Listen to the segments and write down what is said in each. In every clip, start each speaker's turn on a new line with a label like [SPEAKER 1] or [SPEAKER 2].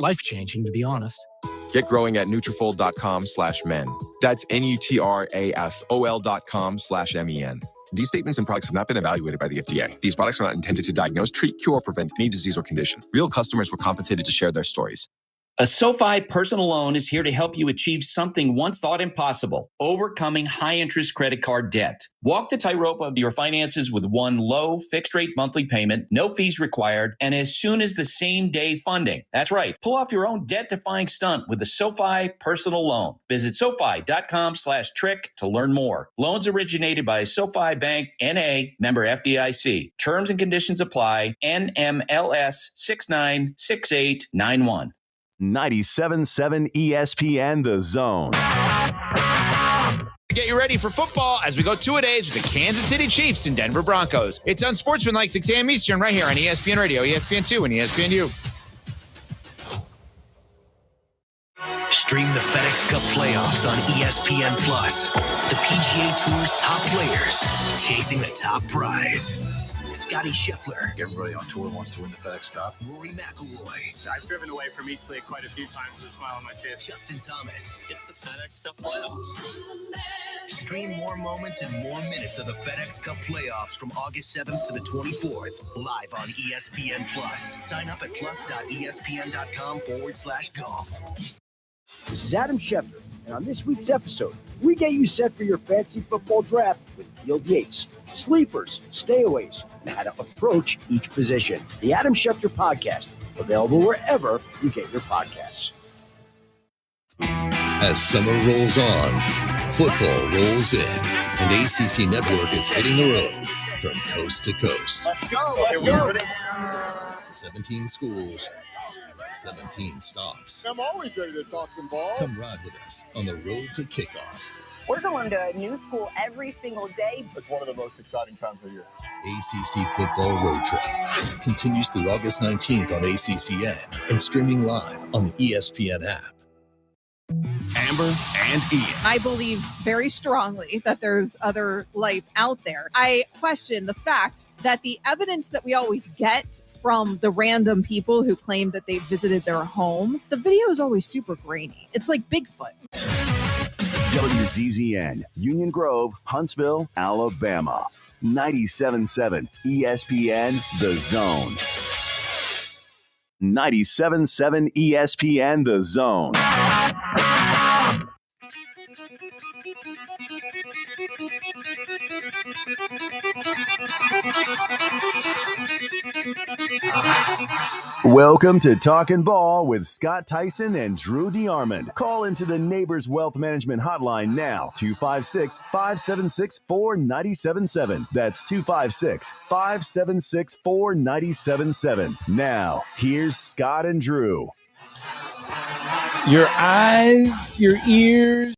[SPEAKER 1] life-changing, to be honest.
[SPEAKER 2] Get growing at Nutrafol.com/men. That's Nutrafol.com/MEN. These statements and products have not been evaluated by the FDA. These products are not intended to diagnose, treat, cure, or prevent any disease or condition. Real customers were compensated to share their stories.
[SPEAKER 3] A SoFi personal loan is here to help you achieve something once thought impossible: overcoming high-interest credit card debt. Walk the tightrope of your finances with one low, fixed-rate monthly payment, no fees required, and as soon as the same-day funding. That's right. Pull off your own debt-defying stunt with a SoFi personal loan. Visit SoFi.com/trick to learn more. Loans originated by SoFi Bank, N.A., member FDIC. Terms and conditions apply. NMLS 696891.
[SPEAKER 4] 97.7 ESPN The Zone.
[SPEAKER 5] Get you ready for football as we go two-a-days with the Kansas City Chiefs and Denver Broncos. It's Unsportsmanlike 6 a.m. Eastern right here on ESPN Radio, ESPN2, and ESPNU.
[SPEAKER 6] Stream the FedEx Cup playoffs on ESPN+. The PGA Tour's top players chasing the top prize. Scotty Scheffler.
[SPEAKER 7] Everybody on tour wants to win the FedEx Cup.
[SPEAKER 6] Rory McIlroy.
[SPEAKER 8] I've driven away from Eastleigh quite a few times with a smile on my face.
[SPEAKER 6] Justin Thomas.
[SPEAKER 8] It's the FedEx Cup playoffs.
[SPEAKER 6] Stream more moments and more minutes of the FedEx Cup playoffs from August 7th to the 24th, live on ESPN+. Sign up at plus.espn.com/golf.
[SPEAKER 9] This is Adam Schefter, and on this week's episode, we get you set for your fantasy football draft with Field Yates, sleepers, stayaways, and how to approach each position. The Adam Schefter Podcast, available wherever you get your podcasts.
[SPEAKER 10] As summer rolls on, football rolls in, and ACC Network is hitting the road from coast to coast.
[SPEAKER 8] Let's go.
[SPEAKER 10] 17 schools, 17 stops.
[SPEAKER 11] I'm always ready to talk some ball.
[SPEAKER 10] Come ride with us on the road to kickoff.
[SPEAKER 12] We're going to a new school every single day.
[SPEAKER 11] It's one of the most exciting times of the year.
[SPEAKER 10] ACC Football Road Trip continues through August 19th on ACCN and streaming live on the ESPN app.
[SPEAKER 13] Amber and Ian.
[SPEAKER 14] I believe very strongly that there's other life out there. I question the fact that the evidence that we always get from the random people who claim that they visited their home, the video is always super grainy. It's like Bigfoot.
[SPEAKER 4] WZZN, Union Grove, Huntsville, Alabama. 97.7 ESPN The Zone. 97.7 ESPN The Zone. Welcome to Talkin' Ball with Scott Tyson and Drew DeArmond. Call into the Neighbors Wealth Management Hotline now, 256-576-4977. That's 256-576-4977. Now, here's Scott and Drew.
[SPEAKER 5] Your eyes, your ears.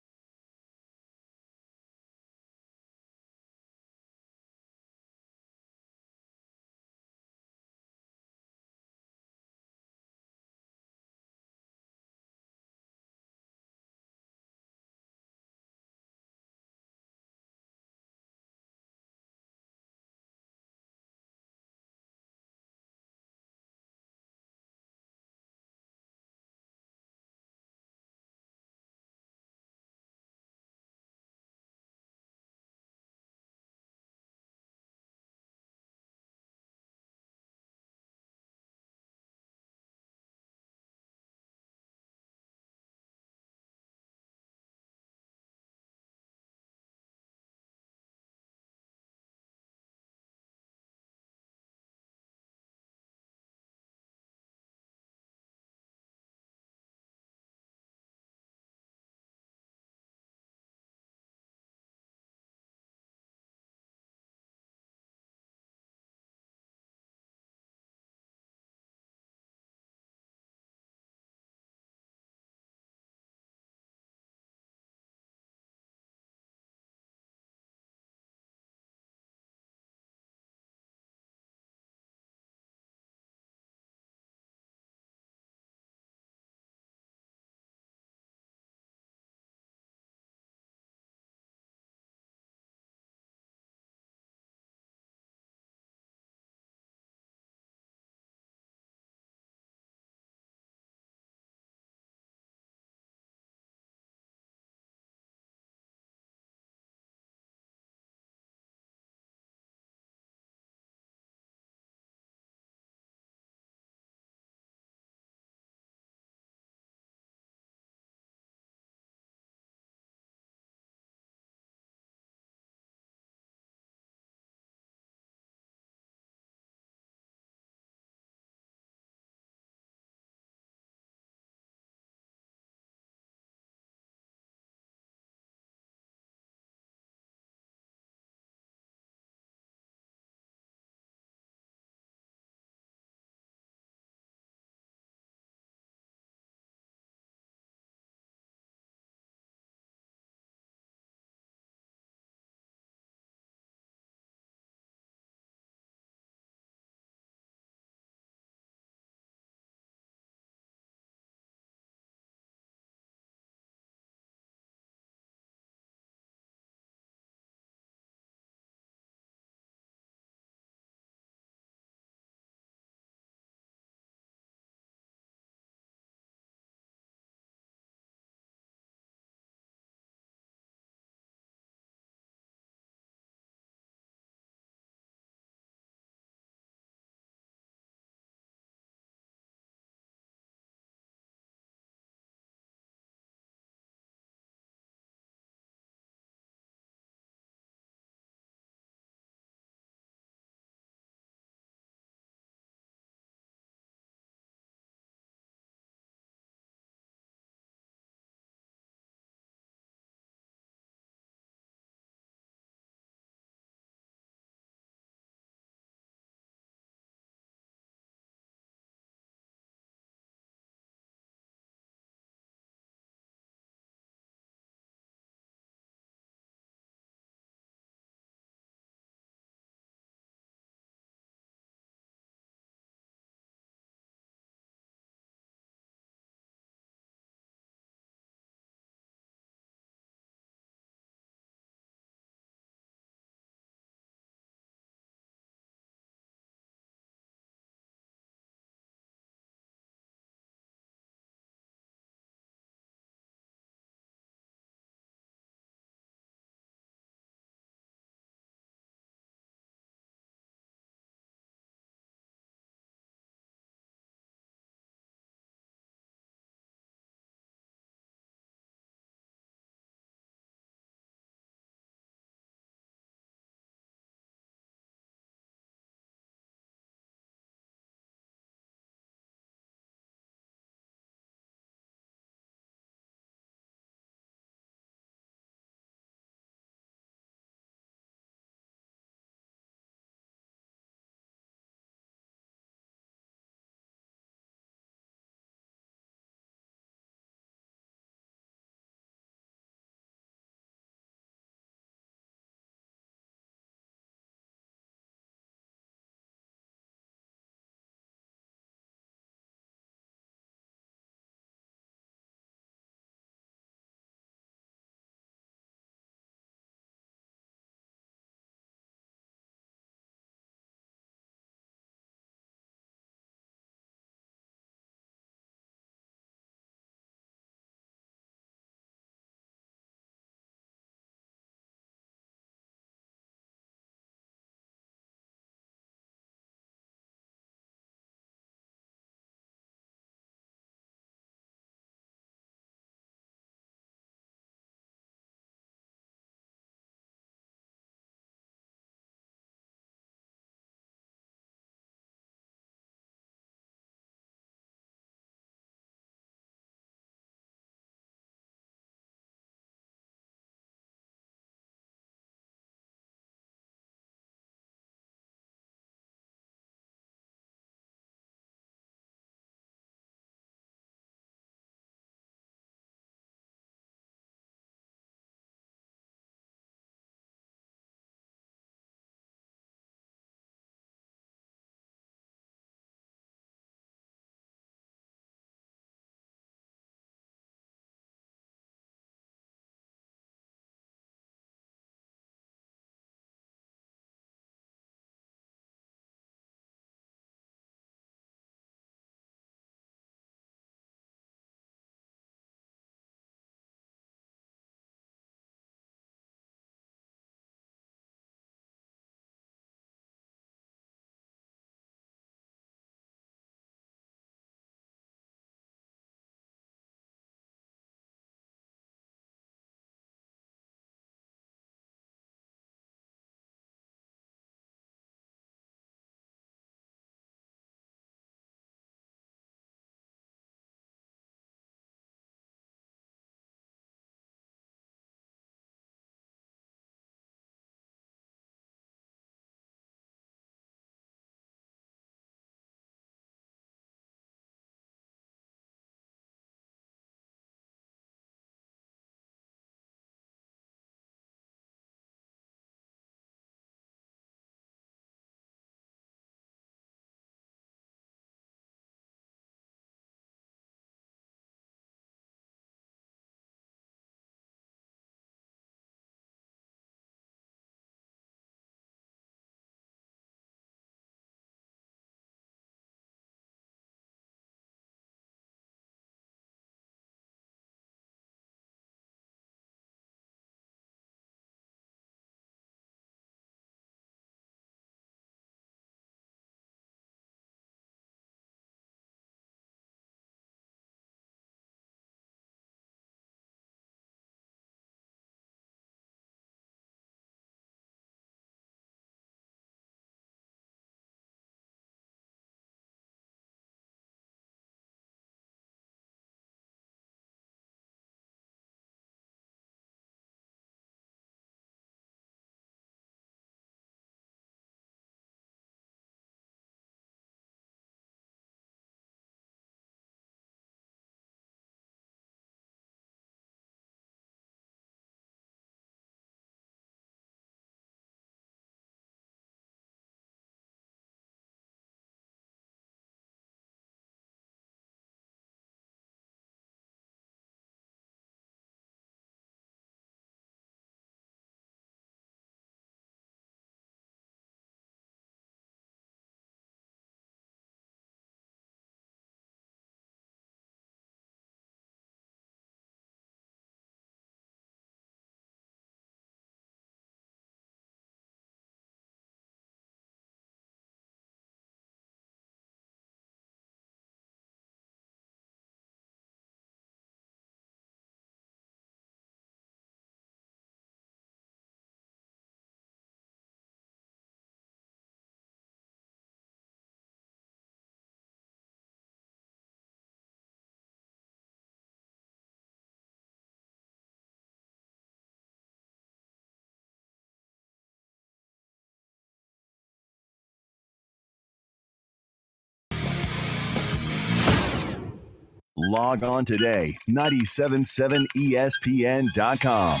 [SPEAKER 4] Log on today, 977ESPN.com.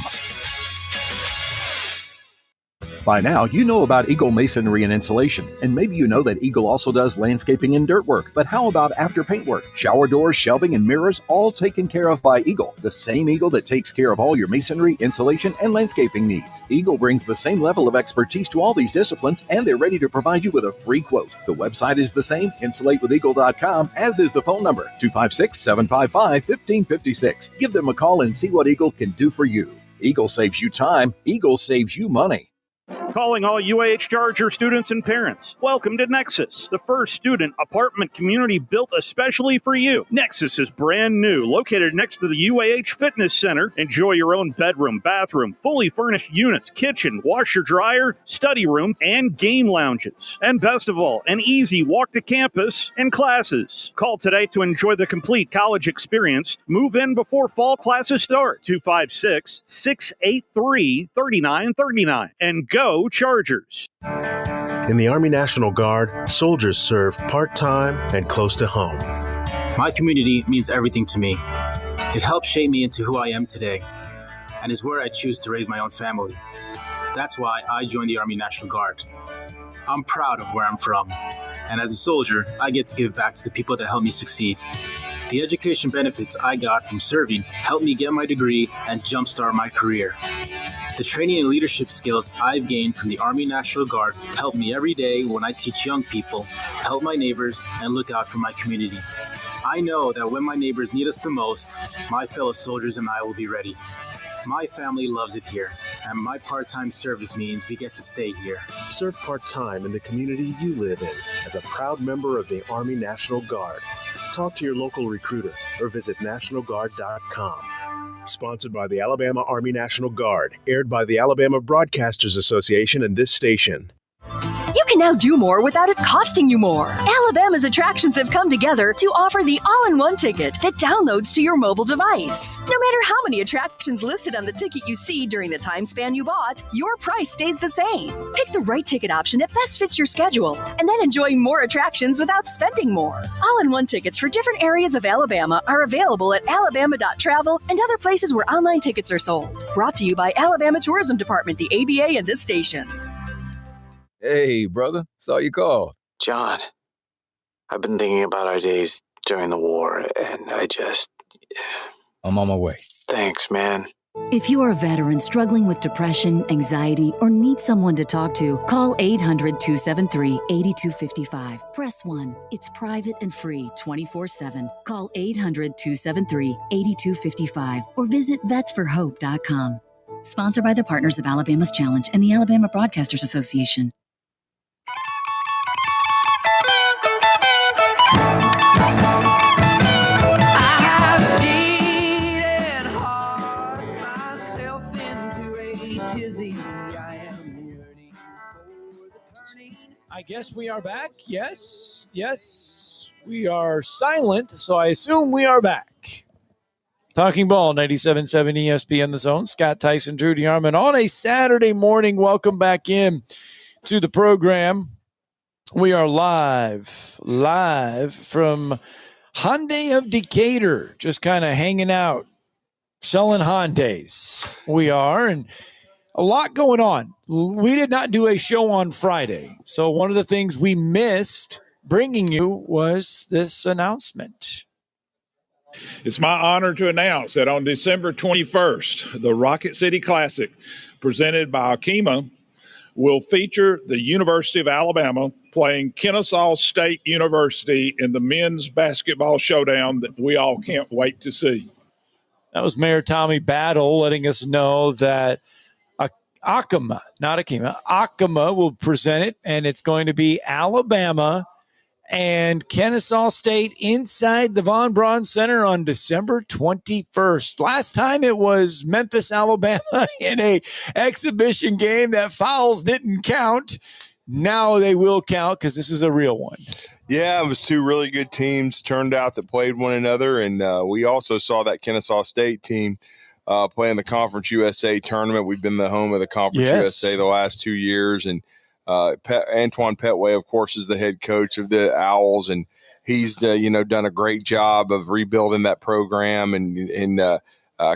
[SPEAKER 1] By now, you know about Eagle Masonry and Insulation, and maybe you know that Eagle also does landscaping and dirt work. But how about after paint work? Shower doors, shelving, and mirrors, all taken care of by Eagle, the same Eagle that takes care of all your masonry, insulation, and landscaping needs. Eagle brings the same level of expertise to all these disciplines, and they're ready to provide you with a free quote. The website is the same, insulatewitheagle.com, as is the phone number, 256-755-1556. Give them a call and see what Eagle can do for you. Eagle saves you time. Eagle saves you money.
[SPEAKER 15] Calling all UAH Charger students and parents. Welcome to Nexus, the first student apartment community built especially for you. Nexus is brand new, located next to the UAH Fitness Center. Enjoy your own bedroom, bathroom, fully furnished units, kitchen, washer, dryer, study room, and game lounges. And best of all, an easy walk to campus and classes. Call today to enjoy the complete college experience. Move in before fall classes start. 256-683-3939. And go Chargers.
[SPEAKER 16] In the Army National Guard, soldiers serve part-time and close to home.
[SPEAKER 17] My community means everything to me. It helped shape me into who I am today, and is where I choose to raise my own family. That's why I joined the Army National Guard. I'm proud of where I'm from, and as a soldier, I get to give back to the people that helped me succeed. The education benefits I got from serving helped me get my degree and jumpstart my career. The training and leadership skills I've gained from the Army National Guard help me every day when I teach young people, help my neighbors, and look out for my community. I know that when my neighbors need us the most, my fellow soldiers and I will be ready. My family loves it here, and my part-time service means we get to stay here.
[SPEAKER 16] Serve part-time in the community you live in as a proud member of the Army National Guard. Talk to your local recruiter or visit nationalguard.com. Sponsored by the Alabama Army National Guard, aired by the Alabama Broadcasters Association and this station.
[SPEAKER 18] You can now do more without it costing you more. Alabama's attractions have come together to offer the all-in-one ticket that downloads to your mobile device. No matter how many attractions listed on the ticket you see during the time span you bought, your price stays the same. Pick the right ticket option that best fits your schedule, and then enjoy more attractions without spending more. All-in-one tickets for different areas of Alabama are available at alabama.travel and other places where online tickets are sold. Brought to you by Alabama Tourism Department, the ABA, and this station.
[SPEAKER 19] Hey, brother. Saw you call.
[SPEAKER 17] John, I've been thinking about our days during the war, and
[SPEAKER 19] I'm on my way.
[SPEAKER 17] Thanks, man.
[SPEAKER 20] If you are a veteran struggling with depression, anxiety, or need someone to talk to, call 800-273-8255. Press 1. It's private and free 24/7. Call 800-273-8255 or visit vetsforhope.com. Sponsored by the Partners of Alabama's Challenge and the Alabama Broadcasters Association.
[SPEAKER 21] I guess we are back. Yes, we are silent, so I assume we are back. Talking Ball, 97.7 ESPN The Zone. Scott Tyson, Drew DeArmond on a Saturday morning. Welcome back in to the program. We are live from Hyundai of Decatur, just kind of hanging out, selling Hyundais. We are, and a lot going on. We did not do a show on Friday, so one of the things we missed bringing you was this announcement.
[SPEAKER 22] It's my honor to announce that on December 21st, the Rocket City Classic, presented by Akima, will feature the University of Alabama playing Kennesaw State University in the men's basketball showdown that we all can't wait to see.
[SPEAKER 21] That was Mayor Tommy Battle letting us know that Akima, not Akima, Akima will present it, and it's going to be Alabama and Kennesaw State inside the Von Braun Center on December 21st. Last time it was Memphis, Alabama in a exhibition game that fouls didn't count. Now they will count because this is a real one.
[SPEAKER 23] Yeah, it was two really good teams turned out that played one another, and we also saw that Kennesaw State team playing the Conference USA tournament. We've been the home of the Conference USA the last 2 years, and Antoine Petway, of course, is the head coach of the Owls, and he's done a great job of rebuilding that program and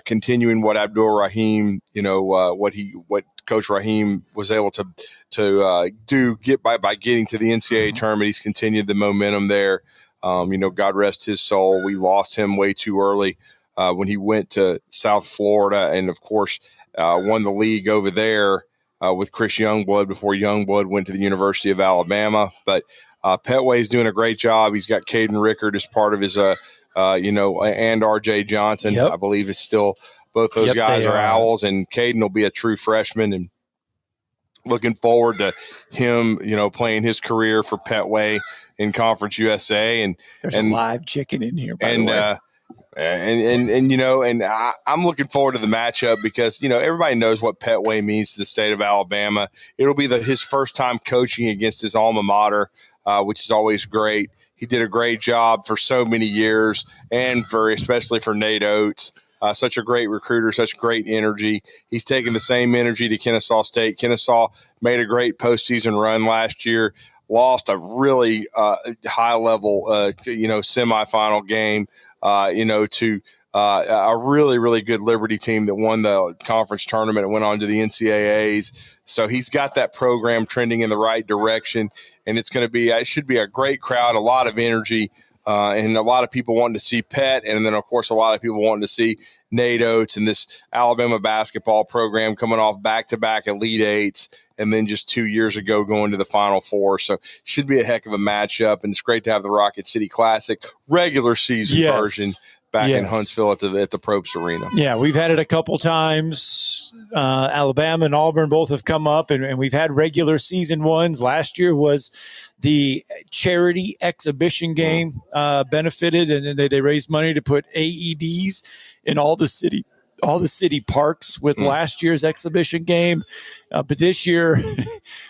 [SPEAKER 23] continuing what Abdul Rahim, what Coach Rahim was able to do by getting to the NCAA tournament. He's continued the momentum there. God rest his soul. We lost him way too early when he went to South Florida, and of course won the league over there with Chris Youngblood before Youngblood went to the University of Alabama. But Petway is doing a great job. He's got Caden Rickard as part of his, and R.J. Johnson. Yep. I believe it's still both those guys are Owls, and Caden will be a true freshman. And looking forward to him, playing his career for Petway in Conference USA. And
[SPEAKER 21] there's a live chicken in here, by the way.
[SPEAKER 23] I'm looking forward to the matchup because, everybody knows what Petway means to the state of Alabama. It'll be his first time coaching against his alma mater, which is always great. He did a great job for so many years, and especially for Nate Oates. Such a great recruiter, such great energy. He's taken the same energy to Kennesaw State. Kennesaw made a great postseason run last year, lost a really high-level, semifinal game, to a really, really good Liberty team that won the conference tournament and went on to the NCAAs. So he's got that program trending in the right direction, and it should be a great crowd, a lot of energy, and a lot of people wanting to see Pet, and then, of course, a lot of people wanting to see Nate Oates and this Alabama basketball program coming off back-to-back Elite Eights, and then just 2 years ago going to the Final Four. So should be a heck of a matchup, and it's great to have the Rocket City Classic regular season version back in Huntsville at the Probst Arena.
[SPEAKER 21] Yeah, we've had it a couple times. Alabama and Auburn both have come up, and we've had regular season ones. Last year was the charity exhibition game, benefited, and they raised money to put AEDs in all the city parks with last year's exhibition game. But this year,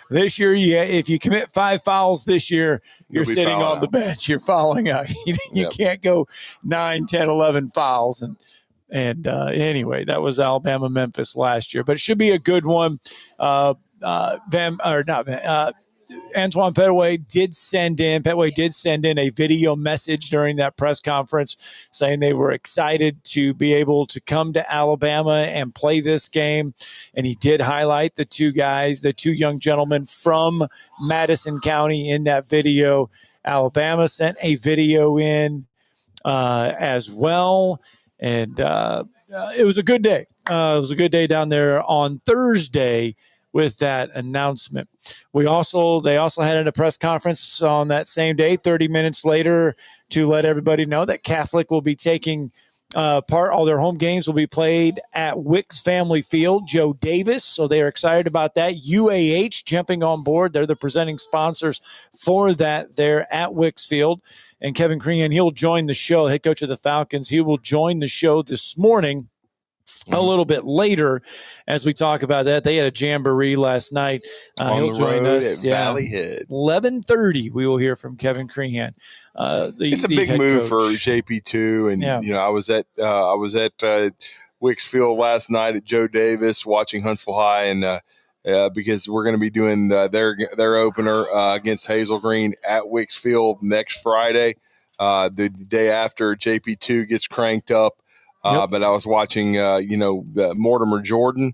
[SPEAKER 21] if you commit 5 fouls this year, you're sitting on the bench. You're fouling out. You can't go 9, 10, 11 fouls. And anyway, that was Alabama-Memphis last year. But it should be a good one. Antoine Petway did send in a video message during that press conference saying they were excited to be able to come to Alabama and play this game. And he did highlight the two young gentlemen from Madison County in that video. Alabama sent a video in as well. And it was a good day. It was a good day down there on Thursday with that announcement. They also had a press conference on that same day, 30 minutes later, to let everybody know that Catholic will be taking part. All their home games will be played at Wicks Family Field, Joe Davis. So they are excited about that. UAH jumping on board. They're the presenting sponsors for that there at Wicks Field. And Kevin Creehan, he'll join the show, head coach of the Falcons. He will join the show this morning a little bit later as we talk about that. They had a jamboree last night. He'll join us
[SPEAKER 23] at Valley Head.
[SPEAKER 21] 11:30. We will hear from Kevin Creehan.
[SPEAKER 23] It's a big move for JP2, and I was at Wicks Field last night at Joe Davis watching Huntsville High, and because we're going to be doing their opener against Hazel Green at Wicks Field next Friday, the day after JP2 gets cranked up. But I was watching, Mortimer Jordan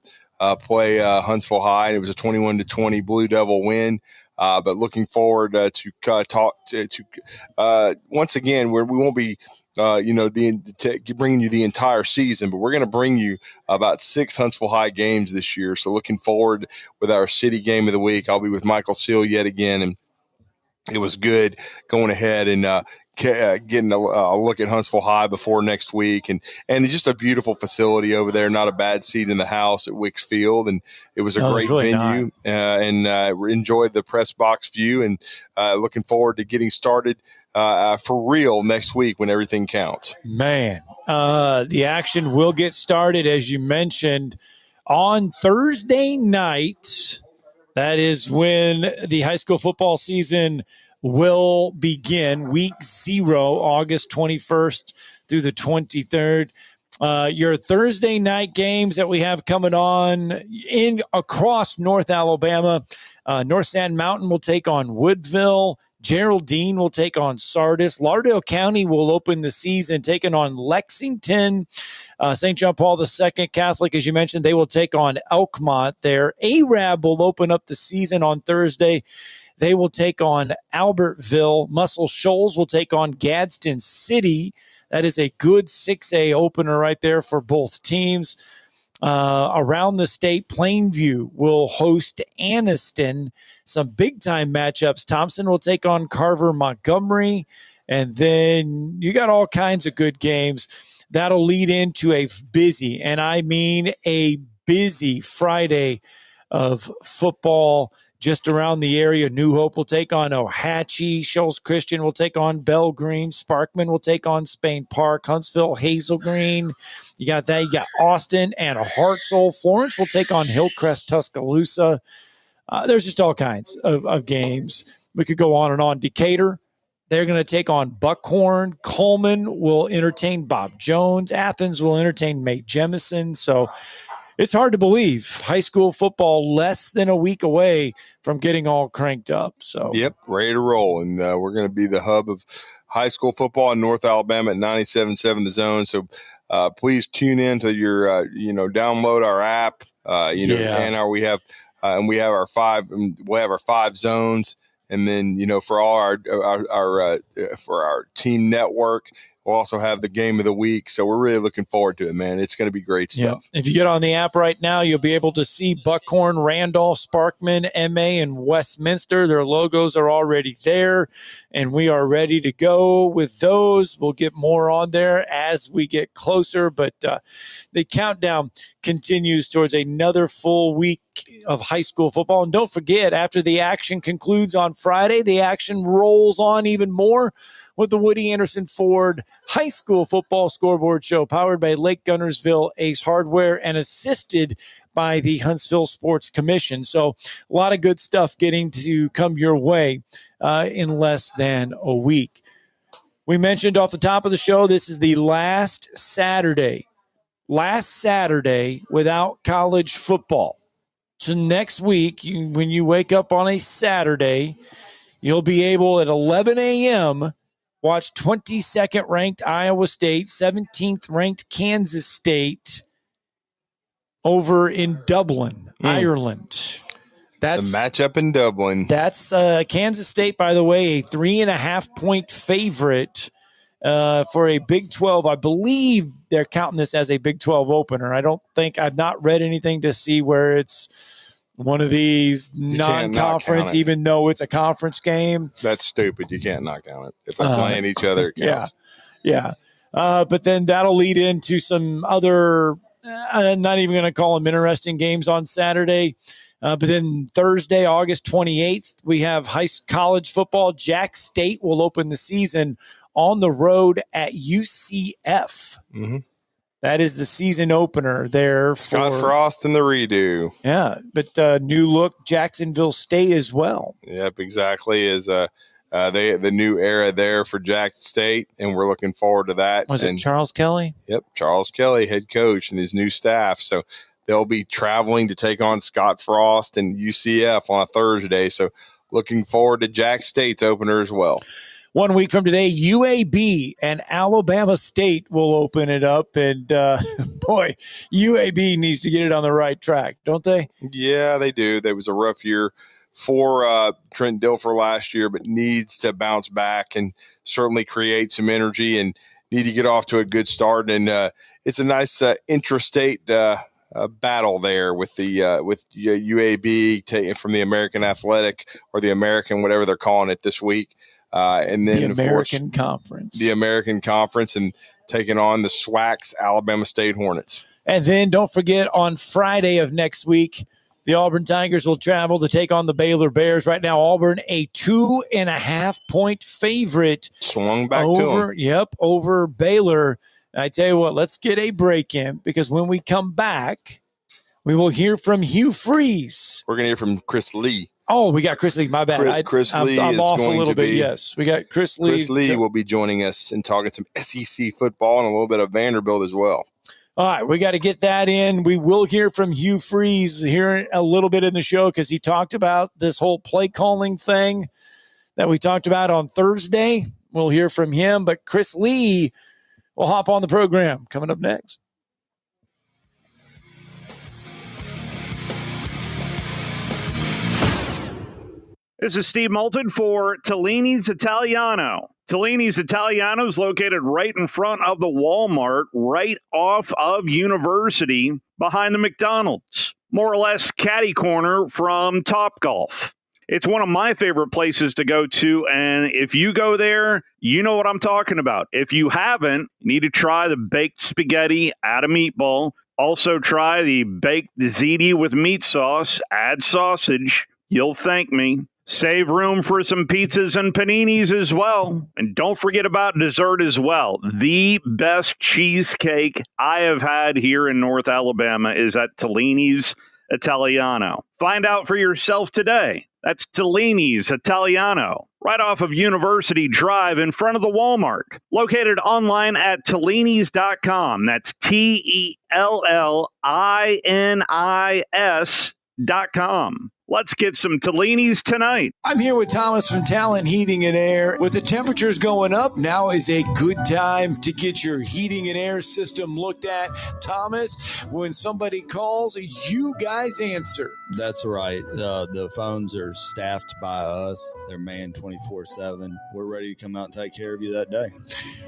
[SPEAKER 23] play Huntsville High, and it was a 21-20 Blue Devil win. But looking forward to talk to once again, where we won't be, bringing you the entire season, but we're going to bring you about 6 Huntsville High games this year. So looking forward with our city game of the week. I'll be with Michael Seal yet again, and it was good going ahead and getting a look at Huntsville High before next week, and just a beautiful facility over there. Not a bad seat in the house at Wicks Field, and it was a great venue. And enjoyed the press box view, and looking forward to getting started for real next week when everything counts.
[SPEAKER 21] Man, the action will get started, as you mentioned, on Thursday night. That is when the high school football season will begin, week 0, August 21st through the 23rd. Your Thursday night games that we have coming on across North Alabama. North Sand Mountain will take on Woodville. Geraldine will take on Sardis. Lauderdale County will open the season taking on Lexington. St. John Paul II Catholic, as you mentioned, they will take on Elkmont there. Arab will open up the season on Thursday. They will take on Albertville. Muscle Shoals will take on Gadsden City. That is a good 6A opener right there for both teams. Around the state, Plainview will host Anniston. Some big-time matchups. Thompson will take on Carver Montgomery. And then you got all kinds of good games. That'll lead into a busy, and I mean a busy Friday of football just around the area. New Hope will take on Ohatchee. Shoals Christian will take on Bell Green. Sparkman will take on Spain Park. Huntsville, Hazel Green. You got that. You got Austin and Hartselle. Florence will take on Hillcrest, Tuscaloosa. There's just all kinds of games. We could go on and on. Decatur, they're going to take on Buckhorn. Coleman will entertain Bob Jones. Athens will entertain May Jemison. So it's hard to believe high school football less than a week away from getting all cranked up. So
[SPEAKER 23] yep, ready to roll. And we're going to be the hub of high school football in North Alabama at 97.7 The Zone. So please tune in to your, download our app. And we have our five zones. And then, for all our team network, we'll also have the game of the week. So we're really looking forward to it, man. It's going to be great stuff.
[SPEAKER 21] If you get on the app right now, you'll be able to see Buckhorn, Randolph, Sparkman, MA, and Westminster. Their logos are already there, and we are ready to go with those. We'll get more on there as we get closer, but the countdown continues towards another full week of high school football. And don't forget, after the action concludes on Friday, the action rolls on even more with the Woody Anderson Ford High School Football Scoreboard Show, powered by Lake Gunnersville Ace Hardware and assisted by the Huntsville Sports Commission. So a lot of good stuff getting to come your way in less than a week. We mentioned off the top of the show, this is the last Saturday without college football. So next week, when you wake up on a Saturday, you'll be able at 11 a.m. watch 22nd ranked Iowa State, 17th ranked Kansas State over in Dublin, Ireland. That's
[SPEAKER 23] the matchup in Dublin.
[SPEAKER 21] That's Kansas State, by the way, a 3.5-point favorite for a Big 12. I believe they're counting this as a Big 12 opener. I've not read anything to see where it's one of these non-conference, even though it's a conference game.
[SPEAKER 23] That's stupid. You can't not count it. If they're playing each other, it counts.
[SPEAKER 21] Yeah. But then that'll lead into some other, I'm not even going to call them interesting games on Saturday. But then Thursday, August 28th, we have college football. Jack State will open the season on the road at UCF.
[SPEAKER 23] Mm-hmm.
[SPEAKER 21] That is the season opener there.
[SPEAKER 23] Scott Frost and the redo.
[SPEAKER 21] Yeah, but new look Jacksonville State as well.
[SPEAKER 23] Yep, exactly. Is the new era there for Jack State, and we're looking forward to that.
[SPEAKER 21] Was it Charles Kelly?
[SPEAKER 23] Yep, Charles Kelly, head coach, and his new staff. So they'll be traveling to take on Scott Frost and UCF on a Thursday. So looking forward to Jack State's opener as well.
[SPEAKER 21] 1 week from today, UAB and Alabama State will open it up. And, boy, UAB needs to get it on the right track, don't they?
[SPEAKER 23] Yeah, they do. There was a rough year for Trent Dilfer last year, but needs to bounce back and certainly create some energy and need to get off to a good start. And it's a nice intrastate battle there with the with UAB taking from the American Athletic or the American, whatever they're calling it this week. And then,
[SPEAKER 21] the American Conference.
[SPEAKER 23] The American Conference, and taking on the SWAC's Alabama State Hornets.
[SPEAKER 21] And then don't forget, on Friday of next week, the Auburn Tigers will travel to take on the Baylor Bears. Right now, Auburn, a 2.5-point favorite.
[SPEAKER 23] Swung back to them.
[SPEAKER 21] Yep, over Baylor. I tell you what, let's get a break in, because when we come back, we will hear from Hugh Freeze.
[SPEAKER 23] We're going to hear from Chris Lee.
[SPEAKER 21] Oh, we got Chris Lee. My bad.
[SPEAKER 23] Chris Lee
[SPEAKER 21] I'm
[SPEAKER 23] is
[SPEAKER 21] off a
[SPEAKER 23] going
[SPEAKER 21] little
[SPEAKER 23] to
[SPEAKER 21] bit.
[SPEAKER 23] be,
[SPEAKER 21] Yes, we got Chris Lee.
[SPEAKER 23] Chris Lee will be joining us and talking some SEC football and a little bit of Vanderbilt as well.
[SPEAKER 21] All right, we got to get that in. We will hear from Hugh Freeze here a little bit in the show, because he talked about this whole play calling thing. that we talked about on Thursday. We'll hear from him, but Chris Lee will hop on the program coming up next.
[SPEAKER 15] This is Steve Moulton for Tellini's Italiano. Tellini's Italiano is located right in front of the Walmart, right off of University, behind the McDonald's. More or less catty corner from Topgolf. It's one of my favorite places to go to, and if you go there, you know what I'm talking about. If you haven't, you need to try the baked spaghetti, add a meatball. Also try the baked ziti with meat sauce, add sausage. You'll thank me. Save room for some pizzas and paninis as well. And don't forget about dessert as well. The best cheesecake I have had here in North Alabama is at Tellini's Italiano. Find out for yourself today. That's Tellini's Italiano, right off of University Drive in front of the Walmart. Located online at Tellinis.com. That's TELLINIS.com. Let's get some Tellini's tonight.
[SPEAKER 21] I'm here with Thomas from Talent Heating and Air. With the temperatures going up, now is a good time to get your heating and air system looked at. Thomas, when somebody calls, you guys answer.
[SPEAKER 2] That's right. The phones are staffed by us. They're manned 24/7. We're ready to come out and take care of you that day.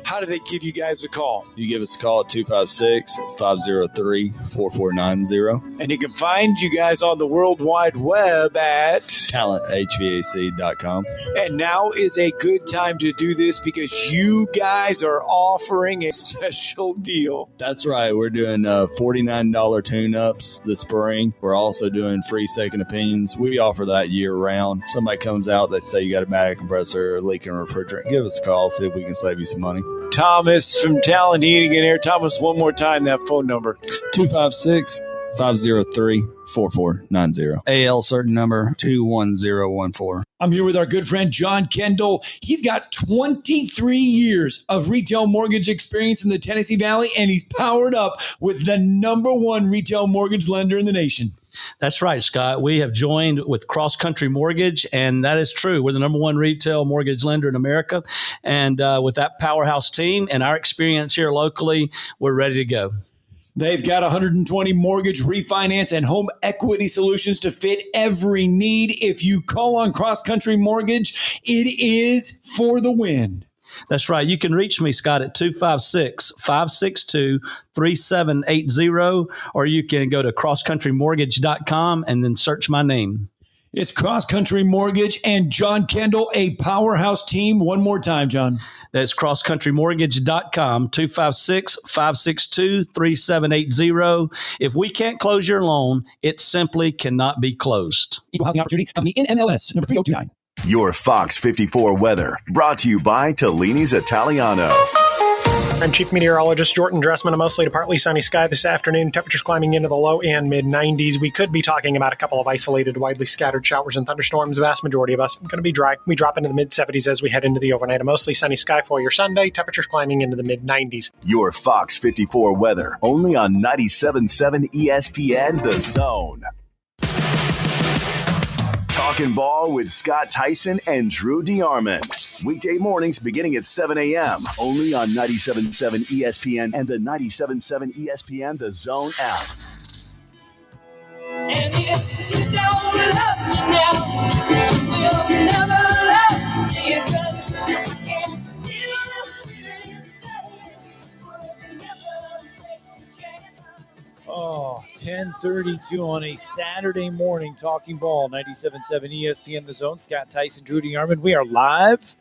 [SPEAKER 21] How do they give you guys a call?
[SPEAKER 2] You give us a call at 256-503-4490.
[SPEAKER 21] And you can find you guys on the World Wide Web at
[SPEAKER 2] talenthvac.com.
[SPEAKER 21] And now is a good time to do this because you guys are offering a special deal.
[SPEAKER 2] That's right. We're doing $49 tune-ups this spring. We're also doing free second opinions. We offer that year-round. Somebody comes out, they say you got a bag compressor or leaking refrigerant. Give us a call, see if we can save you some money.
[SPEAKER 21] Thomas from Talent Heating and Air. Thomas, one more time, that phone number.
[SPEAKER 2] 256-503-4490. AL certain number 21014.
[SPEAKER 21] I'm here with our good friend John Kendall. He's got 23 years of retail mortgage experience in the Tennessee Valley, and he's powered up with the #1 retail mortgage lender in the nation.
[SPEAKER 3] That's right, Scott. We have joined with Cross Country Mortgage, and that is true. We're the #1 retail mortgage lender in America. And with that powerhouse team and our experience here locally, we're ready to go.
[SPEAKER 21] They've got 120 mortgage, refinance, and home equity solutions to fit every need. If you call on Cross Country Mortgage, it is for the win.
[SPEAKER 3] That's right. You can reach me, Scott, at 256-562-3780, or you can go to crosscountrymortgage.com and then search my name.
[SPEAKER 21] It's Cross Country Mortgage and John Kendall, a powerhouse team. One more time, John.
[SPEAKER 3] That's crosscountrymortgage.com, 256-562-3780. If we can't close your loan, it simply cannot be closed.
[SPEAKER 21] Equal Housing Opportunity Company, NMLS, number 3029.
[SPEAKER 4] Your Fox 54 weather, brought to you by Tellini's Italiano.
[SPEAKER 7] I'm Chief Meteorologist Jordan Dressman. A mostly to partly sunny sky this afternoon. Temperatures climbing into the low and mid-90s. We could be talking about a couple of isolated, widely scattered showers and thunderstorms. The vast majority of us going to be dry. We drop into the mid-70s as we head into the overnight. A mostly sunny sky for your Sunday. Temperatures climbing into the mid-90s.
[SPEAKER 4] Your Fox 54 weather, only on 97.7 ESPN The Zone. Talkin' Ball with Scott Tyson and Drew DeArmond. Weekday mornings beginning at 7 a.m. Only on 97.7 ESPN and the 97.7 ESPN The Zone app.
[SPEAKER 24] And if you don't love me now, you'll never love me again. And still
[SPEAKER 21] Oh, 10:32 on a Saturday morning. Talking Ball, 97.7 ESPN The Zone. Scott Tyson, Drew DeArmond. We are live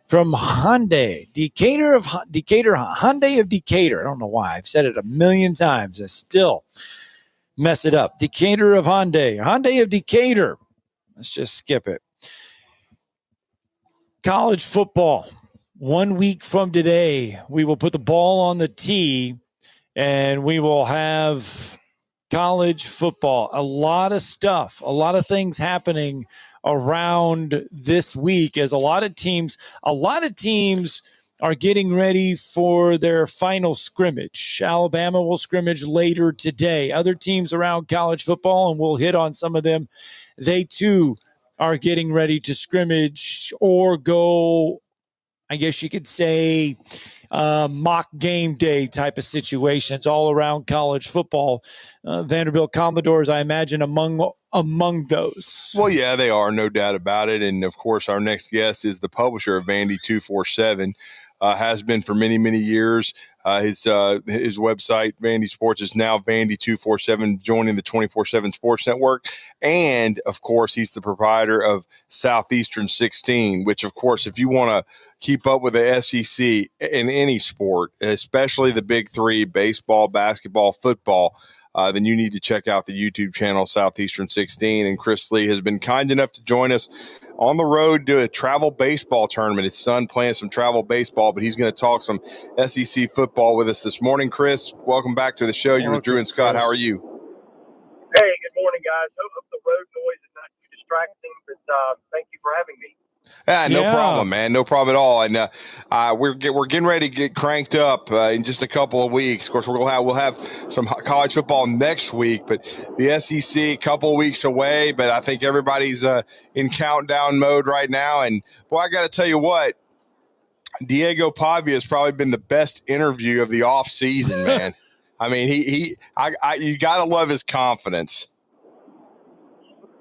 [SPEAKER 21] from Hyundai, Decatur, Hyundai of Decatur. I don't know why. I've said it a million times. I still mess it up. Decatur of Hyundai of Decatur. Let's just skip it. College football. 1 week from today, we will put the ball on the tee. And we will have college football. A lot of stuff, a lot of things happening around this week as a lot of teams are getting ready for their final scrimmage. Alabama will scrimmage later today. Other teams around college football, and we'll hit on some of them, they too are getting ready to scrimmage or go, I guess you could say, mock game day type of situations all around college football. Vanderbilt Commodores, I imagine, among those.
[SPEAKER 23] Well, yeah, they are, no doubt about it. And, of course, our next guest is the publisher of Vandy247, has been for many, many years. His website, Vandy Sports, is now Vandy247, joining the 24/7 Sports Network. And, of course, he's the proprietor of Southeastern 16, which, of course, if you want to keep up with the SEC in any sport, especially the big three, baseball, basketball, football, then you need to check out the YouTube channel Southeastern 16. And Chris Lee has been kind enough to join us on the road to a travel baseball tournament. His son playing some travel baseball, but he's going to talk some SEC football with us this morning. Chris, welcome back to the show. You're with Drew and Scott. How are you?
[SPEAKER 6] Hey, good morning, guys. Hope the road noise is not too distracting, but thank you for having me.
[SPEAKER 23] No problem, man. No problem at all. And we're getting ready to get cranked up in just a couple of weeks. Of course, we'll have some college football next week, but the SEC a couple of weeks away. But I think everybody's in countdown mode right now. And boy, I got to tell you what, Diego Pavia has probably been the best interview of the off season, man. I mean, you got to love his confidence.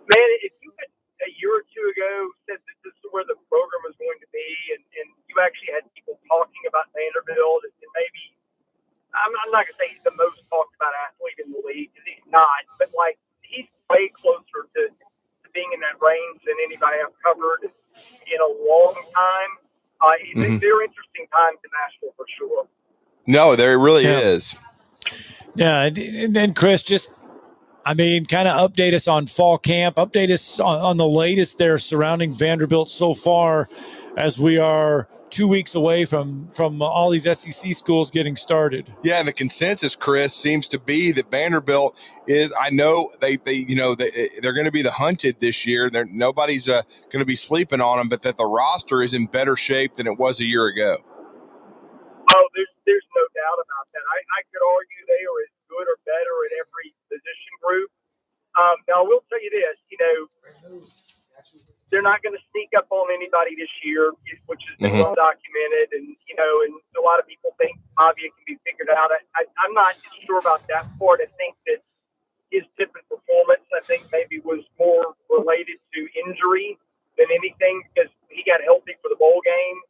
[SPEAKER 6] Man, if you had a year or two ago said that this is where the program was going to be, and you actually had people talking about Vanderbilt, and maybe I'm not going to say he's the most talked about athlete in the league, because he's not, but like he's way closer to being in that range than anybody I've covered in a long time. They're interesting times in Nashville for sure.
[SPEAKER 23] No, there really is.
[SPEAKER 21] Yeah, and Chris, just, I mean, kind of update us on fall camp, update us on the latest there surrounding Vanderbilt so far, as we are 2 weeks away from all these SEC schools getting started.
[SPEAKER 23] Yeah, and the consensus, Chris, seems to be that Vanderbilt is, I know they're going to be the hunted this year. Nobody's going to be sleeping on them, but that the roster is in better shape than it was a year ago.
[SPEAKER 6] Oh, there's no doubt about that. I could argue they are as good or better at every position group. Now, I will tell you this, they're not going to sneak up on anybody this year, which has been well documented. And, and a lot of people think Pavia can be figured out. I'm not sure about that part. I think that his different performance, I think maybe was more related to injury than anything, because he got healthy for the bowl game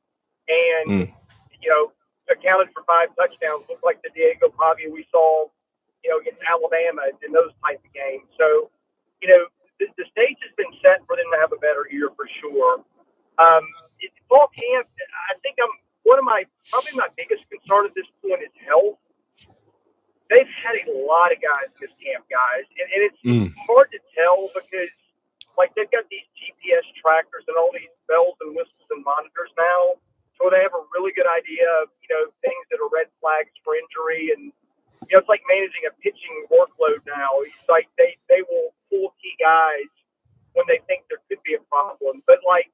[SPEAKER 6] and, accounted for 5 touchdowns. Looked like the Diego Pavia we saw, against Alabama in those type of games. So, the stage has been set for them to have a better year for sure. Fall camp, I think probably my biggest concern at this point is health. They've had a lot of guys in this camp, guys, and it's hard to tell because, like, they've got these GPS trackers and all these bells and whistles and monitors now, so they have a really good idea of, things that are red flags for injury. And, it's like managing a pitching workload now. It's like they will pull key guys when they think there could be a problem. But, like,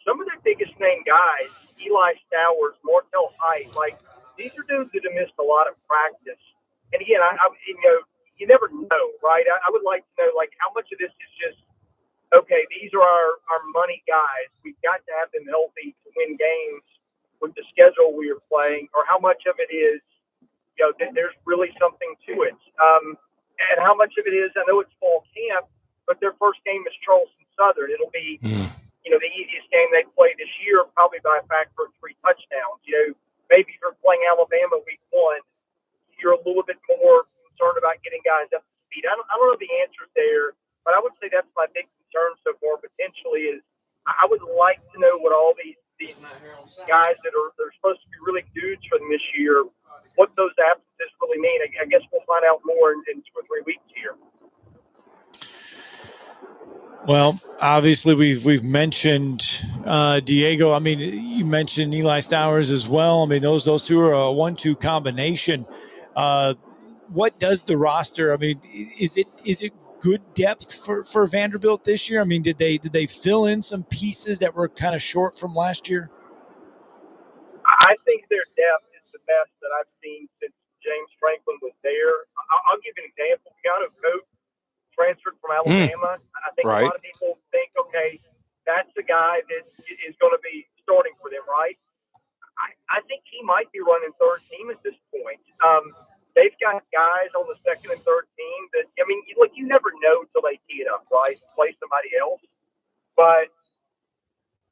[SPEAKER 6] some of their biggest name guys, Eli Stowers, Martell Height, like, these are dudes that have missed a lot of practice. And, again, you never know, right? I would like to know, like, how much of this is just, okay, these are our money guys. We've got to have them healthy to win games with the schedule we are playing, or how much of it is, there's really something to it. And how much of it is, I know it's fall camp, but their first game is Charleston Southern. It'll be, the easiest game they play this year, probably by a factor of 3 touchdowns. Maybe if you're playing Alabama week 1, you're a little bit more concerned about getting guys up to speed. I don't know the answers there, but I would say that's my big concern so far potentially is I would like to know what all these guys that are supposed to be really dudes for them this year, what those absences really mean. I guess we'll find out more in 2 or 3 weeks here.
[SPEAKER 21] Well, obviously we've mentioned Diego. I mean, you mentioned Eli Stowers as well. I mean, those two are a 1-2 combination. What does the roster? I mean, is it good depth for Vanderbilt this year? I mean, did they fill in some pieces that were kind of short from last year?
[SPEAKER 6] I think their depth is the best that I've seen since James Franklin was there. I'll give you an example. Keanu Cope transferred from Alabama. I think a lot of people think, okay, that's the guy that is going to be starting for them, right? I think he might be running third team at this point. They've got guys on the second and third team that, I mean, look, you never know until they tee it up, right? Play somebody else. But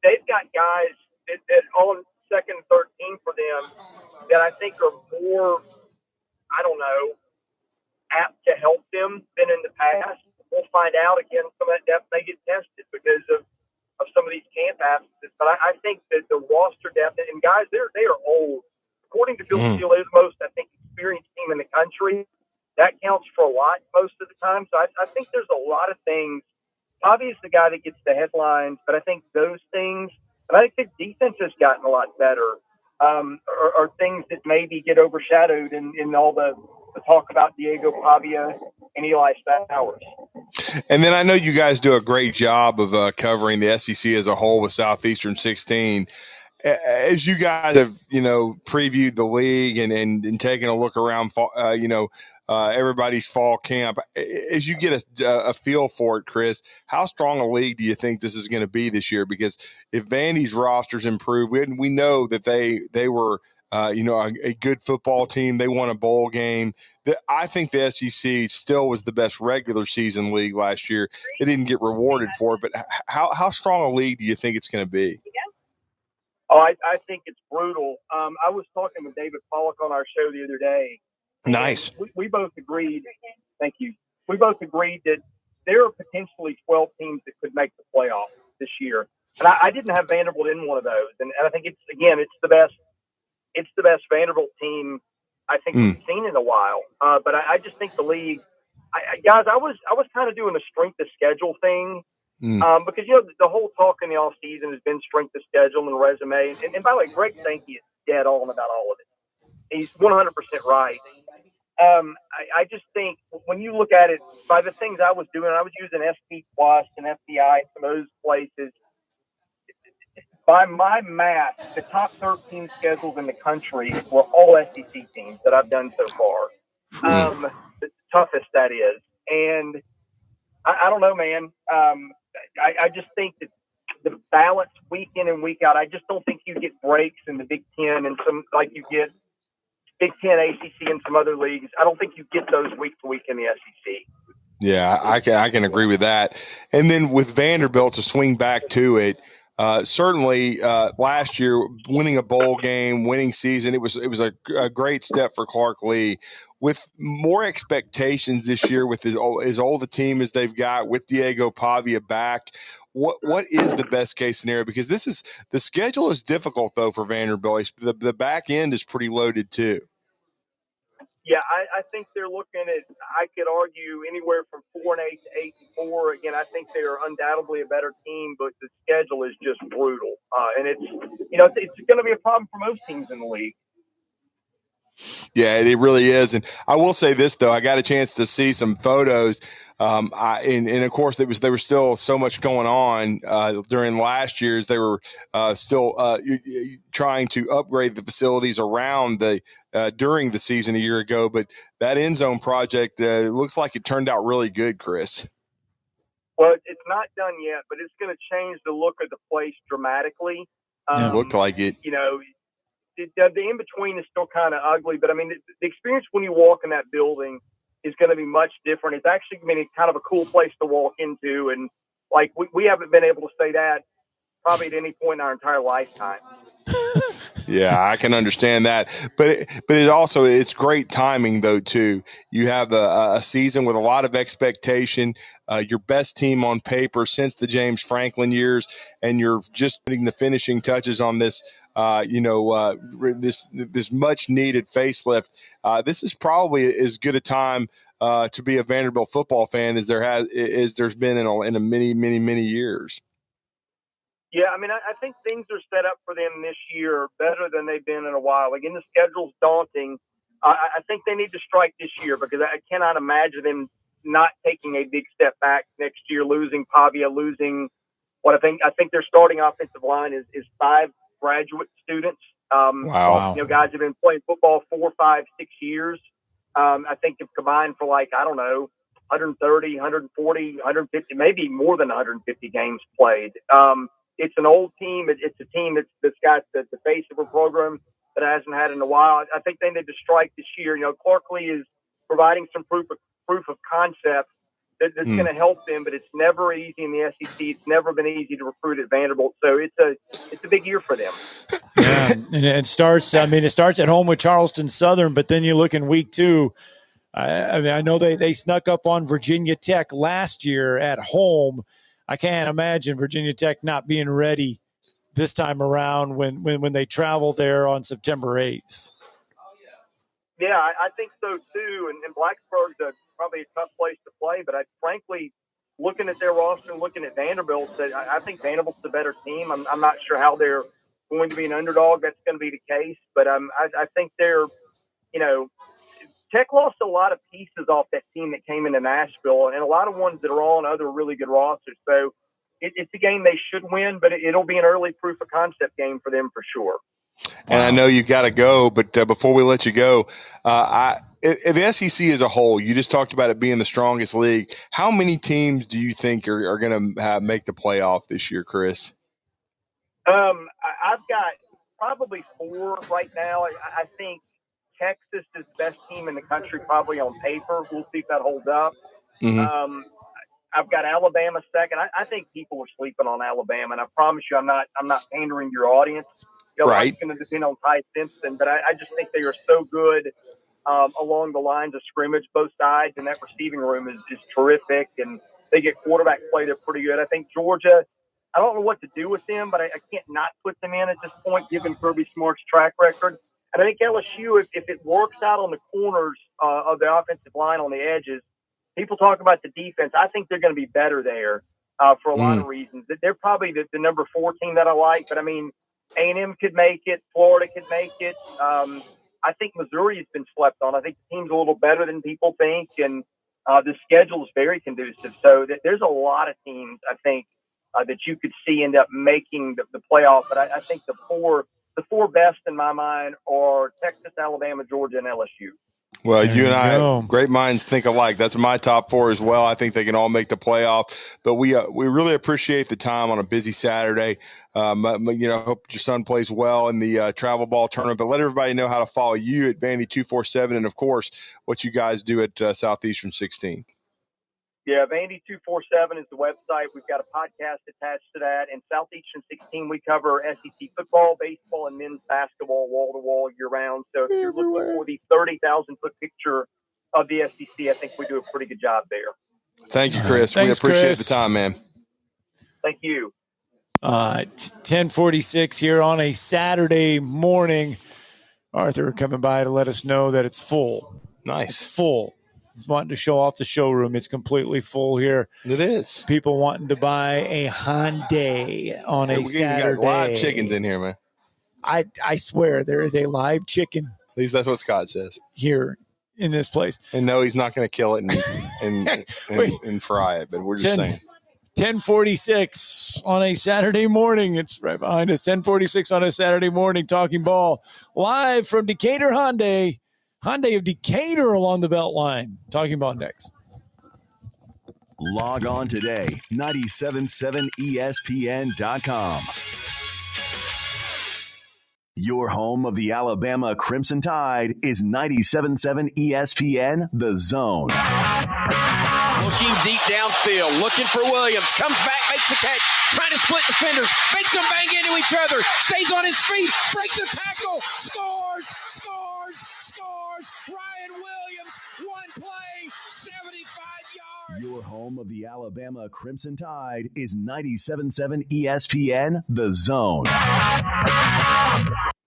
[SPEAKER 6] they've got guys that on second and third team for them that I think are more, I don't know, apt to help them than in the past. We'll find out again. Some of that depth may get tested because of some of these camp absences. But I think that the roster depth, and guys, they are old. According to Bill Steele, they're the most, I think, experienced team in the country. That counts for a lot most of the time. So I think there's a lot of things. Bobby is the guy that gets the headlines, but I think those things, and I think the defense has gotten a lot better, are things that maybe get overshadowed in all the talk about Diego Pavia and Eli Stowers.
[SPEAKER 23] And then I know you guys do a great job of covering the SEC as a whole with Southeastern 16. As you guys have, previewed the league and taken a look around, everybody's fall camp, as you get a feel for it, Chris, how strong a league do you think this is going to be this year? Because if Vandy's rosters improve, we know that they were a good football team. They won a bowl game. I think the SEC still was the best regular season league last year. They didn't get rewarded for it, but how strong a league do you think it's going to be?
[SPEAKER 6] Oh, I think it's brutal. I was talking with David Pollock on our show the other day.
[SPEAKER 23] Nice.
[SPEAKER 6] We both agreed. Thank you. We both agreed that there are potentially 12 teams that could make the playoff this year. And I didn't have Vanderbilt in one of those. And I think it's the best. It's the best Vanderbilt team I think we've seen in a while. But I just think the league, guys, I was kind of doing the strength of schedule thing. Because, the whole talk in the off season has been strength of schedule and resume. And by the way, Greg Sankey is dead on about all of it. He's 100% right. I just think when you look at it, by the things I was doing, I was using SP Plus and FBI and some of those places. By my math, the top 13 schedules in the country were all SEC teams that I've done so far. The toughest that is. And I don't know, man. I just think that the balance week in and week out, I just don't think you get breaks in the Big Ten and some like you get Big Ten, ACC, and some other leagues. I don't think you get those week to week in the SEC.
[SPEAKER 23] Yeah, I can agree with that. And then with Vanderbilt, to swing back to it, certainly last year winning a bowl game, winning season, it was a great step for Clark Lee. With more expectations this year, with as old a team as they've got, with Diego Pavia back, what is the best case scenario? Because the schedule is difficult though for Vanderbilt. The back end is pretty loaded too.
[SPEAKER 6] Yeah, I think they're looking at, I could argue anywhere from 4-8 to 8-4. Again, I think they are undoubtedly a better team, but the schedule is just brutal. And it's going to be a problem for most teams in the league.
[SPEAKER 23] Yeah, it really is. And I will say this, though. I got a chance to see some photos. And of course, there was still so much going on during last year's. They were still trying to upgrade the facilities around during the season a year ago. But that end zone project looks like it turned out really good, Chris.
[SPEAKER 6] Well, it's not done yet, but it's going to change the look of the place dramatically.
[SPEAKER 23] Looked like it.
[SPEAKER 6] The in-between is still kind of ugly, but I mean, the experience when you walk in that building is going to be much different. It's actually, it's kind of a cool place to walk into. And like, we haven't been able to say that probably at any point in our entire lifetime.
[SPEAKER 23] Yeah, I can understand that. But it's great timing though, too. You have a season with a lot of expectation, your best team on paper since the James Franklin years, and you're just putting the finishing touches on this, this much needed facelift. This is probably as good a time to be a Vanderbilt football fan as there's been in a many years.
[SPEAKER 6] Yeah, I think things are set up for them this year better than they've been in a while. Again, the schedule's daunting. I think they need to strike this year because I cannot imagine them not taking a big step back next year, losing Pavia, losing what I think their starting offensive line is 5 graduate students.
[SPEAKER 23] Wow.
[SPEAKER 6] Guys have been playing football 4, 5, 6 years. I think they've combined for 130, 140, 150, maybe more than 150 games played. It's an old team. It's a team that's got the face of a program that hasn't had in a while. I think they need to strike this year. Clark Lee is providing some proof of concept that's going to help them, but it's never easy in the SEC. It's never been easy to recruit at Vanderbilt, so it's a big year for them.
[SPEAKER 21] Yeah, and it starts at home with Charleston Southern, but then you look in week 2. I know they snuck up on Virginia Tech last year at home. I can't imagine Virginia Tech not being ready this time around when they travel there on September 8th.
[SPEAKER 6] Yeah, I think so too. And Blacksburg's probably a tough place to play, but frankly, looking at their roster and looking at Vanderbilt, I think Vanderbilt's the better team. I'm not sure how they're going to be an underdog. That's going to be the case, but I think they're, Tech lost a lot of pieces off that team that came into Nashville, and a lot of ones that are on other really good rosters. So it's a game they should win, but it'll be an early proof of concept game for them for sure.
[SPEAKER 23] And I know you got to go, but before we let you go, the SEC as a whole, you just talked about it being the strongest league. How many teams do you think are going to make the playoff this year, Chris?
[SPEAKER 6] I've got probably 4 right now. I think Texas is the best team in the country, probably on paper. We'll see if that holds up.
[SPEAKER 23] Mm-hmm.
[SPEAKER 6] I've got Alabama second. I think people are sleeping on Alabama, and I promise you, I'm not pandering your audience.
[SPEAKER 23] Right.
[SPEAKER 6] It's going to depend on Ty Simpson, but I just think they are so good along the lines of scrimmage, both sides, and that receiving room is terrific, and they get quarterback play. They're pretty good. I think Georgia, I don't know what to do with them, but I can't not put them in at this point, given Kirby Smart's track record. And I think LSU, if it works out on the corners of the offensive line on the edges, people talk about the defense. I think they're going to be better there for a lot of reasons. They're probably the number 4 team that I like, but I mean, A&M could make it. Florida could make it. I think Missouri has been slept on. I think the team's a little better than people think, and the schedule is very conducive. So there's a lot of teams, I think, that you could see end up making the playoff. But I think the four best in my mind are Texas, Alabama, Georgia, and LSU.
[SPEAKER 23] Well, you and I, great minds think alike. That's my top 4 as well. I think they can all make the playoff. But we really appreciate the time on a busy Saturday. Hope your son plays well in the travel ball tournament. But let everybody know how to follow you at Vandy247, and of course, what you guys do at Southeastern 16.
[SPEAKER 6] Yeah, Vandy247 is the website. We've got a podcast attached to that. And Southeastern 16, we cover SEC football, baseball, and men's basketball wall-to-wall year-round. So if you're looking for the 30,000-foot picture of the SEC, I think we do a pretty good job there.
[SPEAKER 23] Thank you, Chris.
[SPEAKER 21] Thanks,
[SPEAKER 23] we appreciate
[SPEAKER 21] Chris.
[SPEAKER 23] the time, man.
[SPEAKER 6] Thank you.
[SPEAKER 21] 10:46 here on a Saturday morning. Arthur coming by to let us know that it's full.
[SPEAKER 23] Nice.
[SPEAKER 21] It's full. He's wanting to show off the showroom. It's completely full here.
[SPEAKER 23] It is. People
[SPEAKER 21] wanting to buy a Hyundai on a Saturday.
[SPEAKER 23] We got live chickens in here, man.
[SPEAKER 21] I swear there is a live chicken.
[SPEAKER 23] At least that's what Scott says.
[SPEAKER 21] Here in this place.
[SPEAKER 23] And no, he's not going to kill it and fry it, but we're just saying.
[SPEAKER 21] 10:46 on a Saturday morning. It's right behind us. 10:46 on a Saturday morning. Talking ball live from Decatur Hyundai. Hyundai of Decatur along the Beltline. Talking about next.
[SPEAKER 4] Log on today, 977ESPN.com. Your home of the Alabama Crimson Tide is 97.7 ESPN, The Zone.
[SPEAKER 5] Looking deep downfield, looking for Williams. Comes back, makes the catch, trying to split defenders, makes them bang into each other, stays on his feet, breaks a tackle, scores. Ryan Williams, one play, 75 yards.
[SPEAKER 4] Your home of the Alabama Crimson Tide is 97.7 ESPN, The Zone.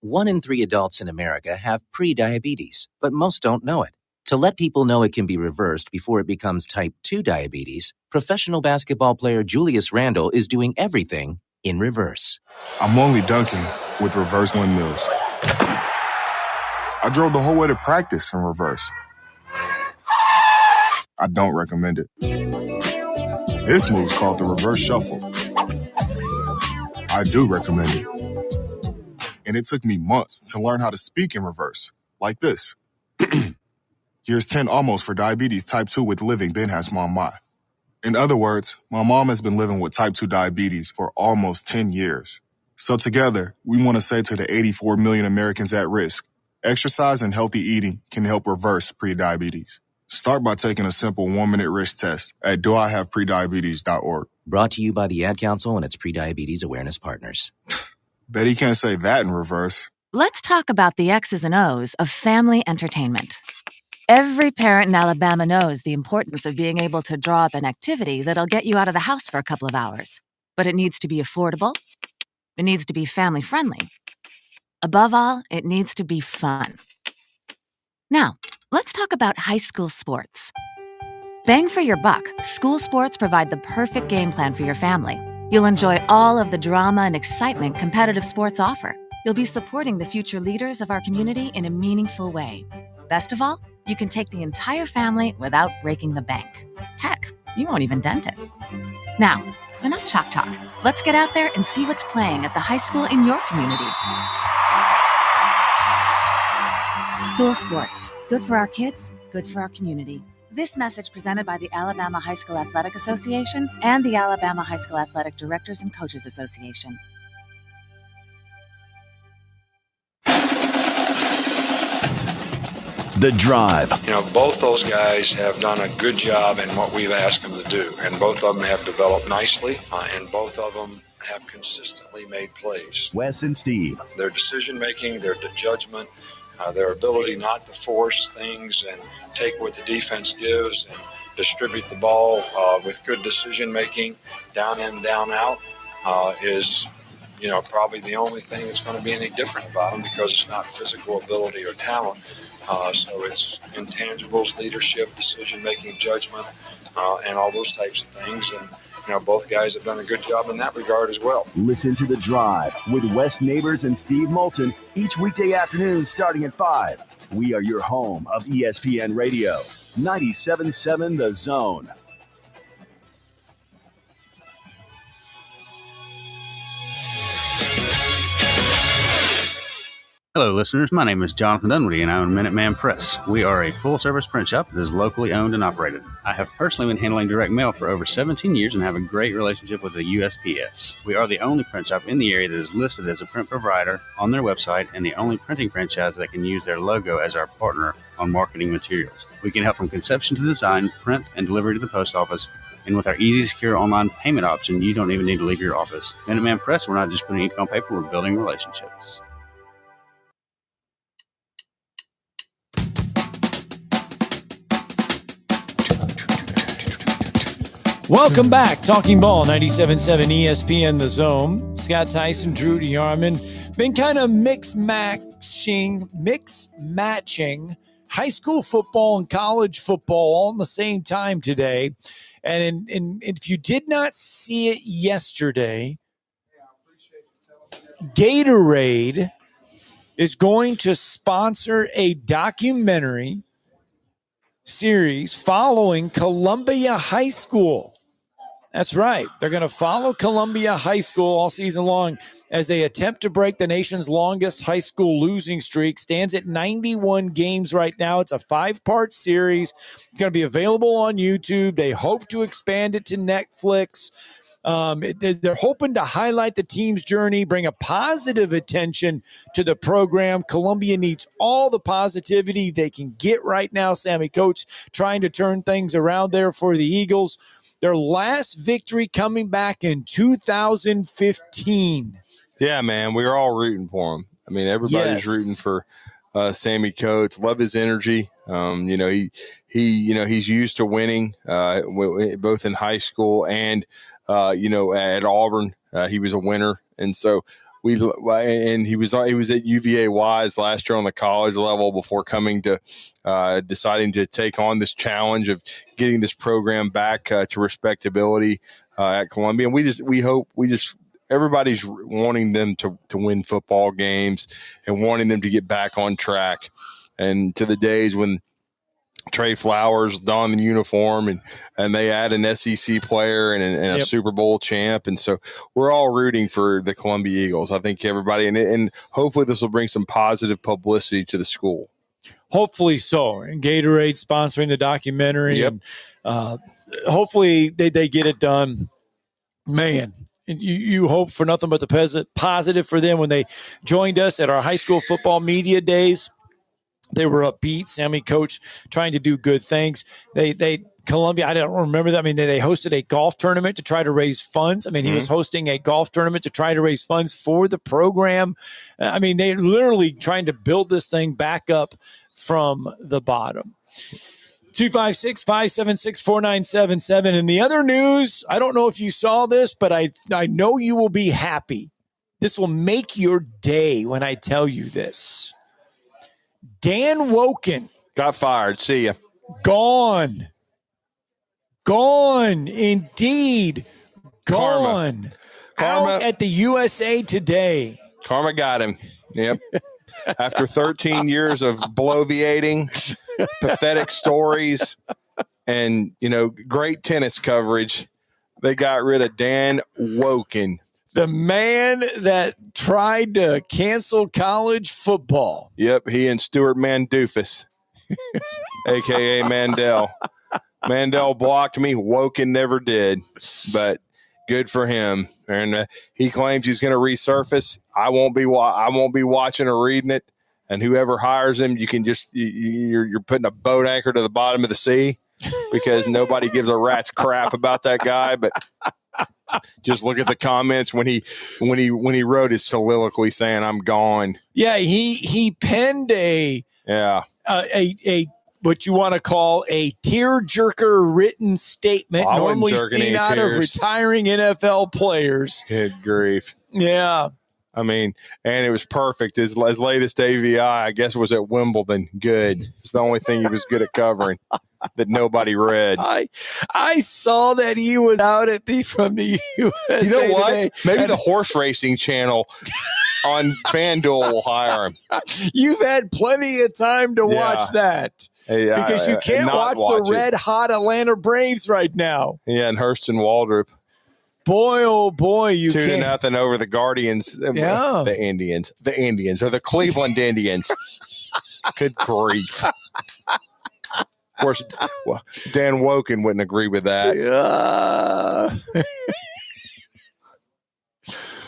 [SPEAKER 8] 1 in 3 adults in America have prediabetes, but most don't know it. To let people know it can be reversed before it becomes type 2 diabetes, professional basketball player Julius Randle is doing everything in reverse.
[SPEAKER 9] I'm only dunking with reverse windmills. I drove the whole way to practice in reverse. I don't recommend it. This move's called the reverse shuffle. I do recommend it. And it took me months to learn how to speak in reverse, like this. Years 10 almost for diabetes type 2 with living Ben has Mom Ma. In other words, my mom has been living with type 2 diabetes for almost 10 years. So together, we want to say to the 84 million Americans at risk, exercise and healthy eating can help reverse prediabetes. Start by taking a simple 1-minute risk test at doihaveprediabetes.org.
[SPEAKER 8] Brought to you by the Ad Council and its Prediabetes Awareness Partners.
[SPEAKER 9] Bet he can't say that in reverse.
[SPEAKER 10] Let's talk about the X's and O's of family entertainment. Every parent in Alabama knows the importance of being able to draw up an activity that'll get you out of the house for a couple of hours. But it needs to be affordable. It needs to be family-friendly. Above all, it needs to be fun. Now, let's talk about high school sports. Bang for your buck, school sports provide the perfect game plan for your family. You'll enjoy all of the drama and excitement competitive sports offer. You'll be supporting the future leaders of our community in a meaningful way. Best of all, you can take the entire family without breaking the bank. Heck, you won't even dent it. Now, enough chalk talk. Let's get out there and see what's playing at the high school in your community. School sports. Good for our kids, good for our community. This message presented by the Alabama High School Athletic Association and the Alabama High School Athletic Directors and Coaches Association.
[SPEAKER 4] The Drive.
[SPEAKER 11] You know, both those guys have done a good job in what we've asked them to do, and both of them have developed nicely, and both of them have consistently made plays.
[SPEAKER 4] Wes and Steve.
[SPEAKER 11] Their decision-making, their judgment, their ability not to force things and take what the defense gives and distribute the ball with good decision-making, down in, down out, is, you know, probably the only thing that's going to be any different about them, because it's not physical ability or talent. So it's intangibles, leadership, decision-making, judgment, and all those types of things. And, you know, both guys have done a good job in that regard as well.
[SPEAKER 4] Listen to The Drive with Wes Neighbors and Steve Moulton each weekday afternoon starting at 5. We are your home of ESPN Radio, 97.7 The Zone.
[SPEAKER 12] Hello, listeners. My name is Jonathan Dunwoody, and I own Minuteman Press. We are a full-service print shop that is locally owned and operated. I have personally been handling direct mail for over 17 years and have a great relationship with the USPS. We are the only print shop in the area that is listed as a print provider on their website and the only printing franchise that can use their logo as our partner on marketing materials. We can help from conception to design, print, and delivery to the post office. And with our easy, secure online payment option, you don't even need to leave your office. Minuteman Press, we're not just putting ink on paper, we're building relationships.
[SPEAKER 21] Welcome back. Talking Ball, 97.7 ESPN The Zone. Scott Tyson, Drew DeArmond. Been kind of mix matching high school football and college football all in the same time today. And if you did not see it yesterday, Gatorade is going to sponsor a documentary series following Columbia High School. That's right. They're going to follow Columbia High School all season long as they attempt to break the nation's longest high school losing streak. Stands at 91 games right now. It's a 5-part series. It's going to be available on YouTube. They hope to expand it to Netflix. They're hoping to highlight the team's journey, bring a positive attention to the program. Columbia needs all the positivity they can get right now. Sammy Coates trying to turn things around there for the Eagles. Their last victory coming back in 2015.
[SPEAKER 23] Yeah, man, we were all rooting for him. I mean, everybody's rooting for Sammy Coates. Love his energy. You know, he's used to winning, both in high school and you know, at Auburn. He was a winner, and so he was at UVA Wise last year on the college level before coming to deciding to take on this challenge of getting this program back to respectability at Columbia. And we hope everybody's wanting them to win football games and wanting them to get back on track, and to the days when Trey Flowers donned the uniform and they add an SEC player and a Super Bowl champ. And so we're all rooting for the Columbia Eagles. I think everybody, and hopefully this will bring some positive publicity to the school.
[SPEAKER 21] Hopefully so. And Gatorade sponsoring the documentary.
[SPEAKER 23] Yep.
[SPEAKER 21] And hopefully they get it done. Man, you hope for nothing but the positive for them. When they joined us at our high school football media days, they were upbeat. Sammy coach trying to do good things. Columbia, I don't remember that. I mean, they hosted a golf tournament to try to raise funds. I mean, he was hosting a golf tournament to try to raise funds for the program. I mean, they're literally trying to build this thing back up from the bottom. 256-576-4977. And the other news, I don't know if you saw this, but I know you will be happy. This will make your day when I tell you this. Dan Woken.
[SPEAKER 23] Got fired. See ya.
[SPEAKER 21] Gone. Indeed. Gone.
[SPEAKER 23] Karma.
[SPEAKER 21] Out at the USA Today.
[SPEAKER 23] Karma got him. Yep. After 13 years of bloviating, pathetic stories, and, great tennis coverage, they got rid of Dan Woken.
[SPEAKER 21] The man that tried to cancel college football.
[SPEAKER 23] Yep, he and Stuart Mandoofus, a.k.a. Mandel. Mandel blocked me. Woken never did, but good for him. And he claims he's going to resurface. I won't be watching or reading it. And whoever hires him, you can just you're putting a boat anchor to the bottom of the sea, because nobody gives a rat's crap about that guy. But just look at the comments when he wrote his soliloquy saying, "I'm gone." Yeah,
[SPEAKER 21] he penned a what you want to call a tearjerker written statement, normally seen out of retiring NFL players.
[SPEAKER 23] Good grief.
[SPEAKER 21] Yeah.
[SPEAKER 23] I mean, and it was perfect. His latest AVI, I guess, was at Wimbledon. Good. It's the only thing he was good at covering that nobody read.
[SPEAKER 21] I saw that he was out from the USA.
[SPEAKER 23] You know what?
[SPEAKER 21] Today.
[SPEAKER 23] Maybe the horse racing channel on FanDuel will hire him.
[SPEAKER 21] You've had plenty of time to watch that. Because you can't watch the red-hot Atlanta Braves right now.
[SPEAKER 23] Yeah, and Hurston Waldrop.
[SPEAKER 21] Boy, oh boy, you can't.
[SPEAKER 23] 2-0 over the Guardians.
[SPEAKER 21] Yeah.
[SPEAKER 23] The Indians, or the Cleveland Indians. Good grief. Of course, Dan Woken wouldn't agree with that.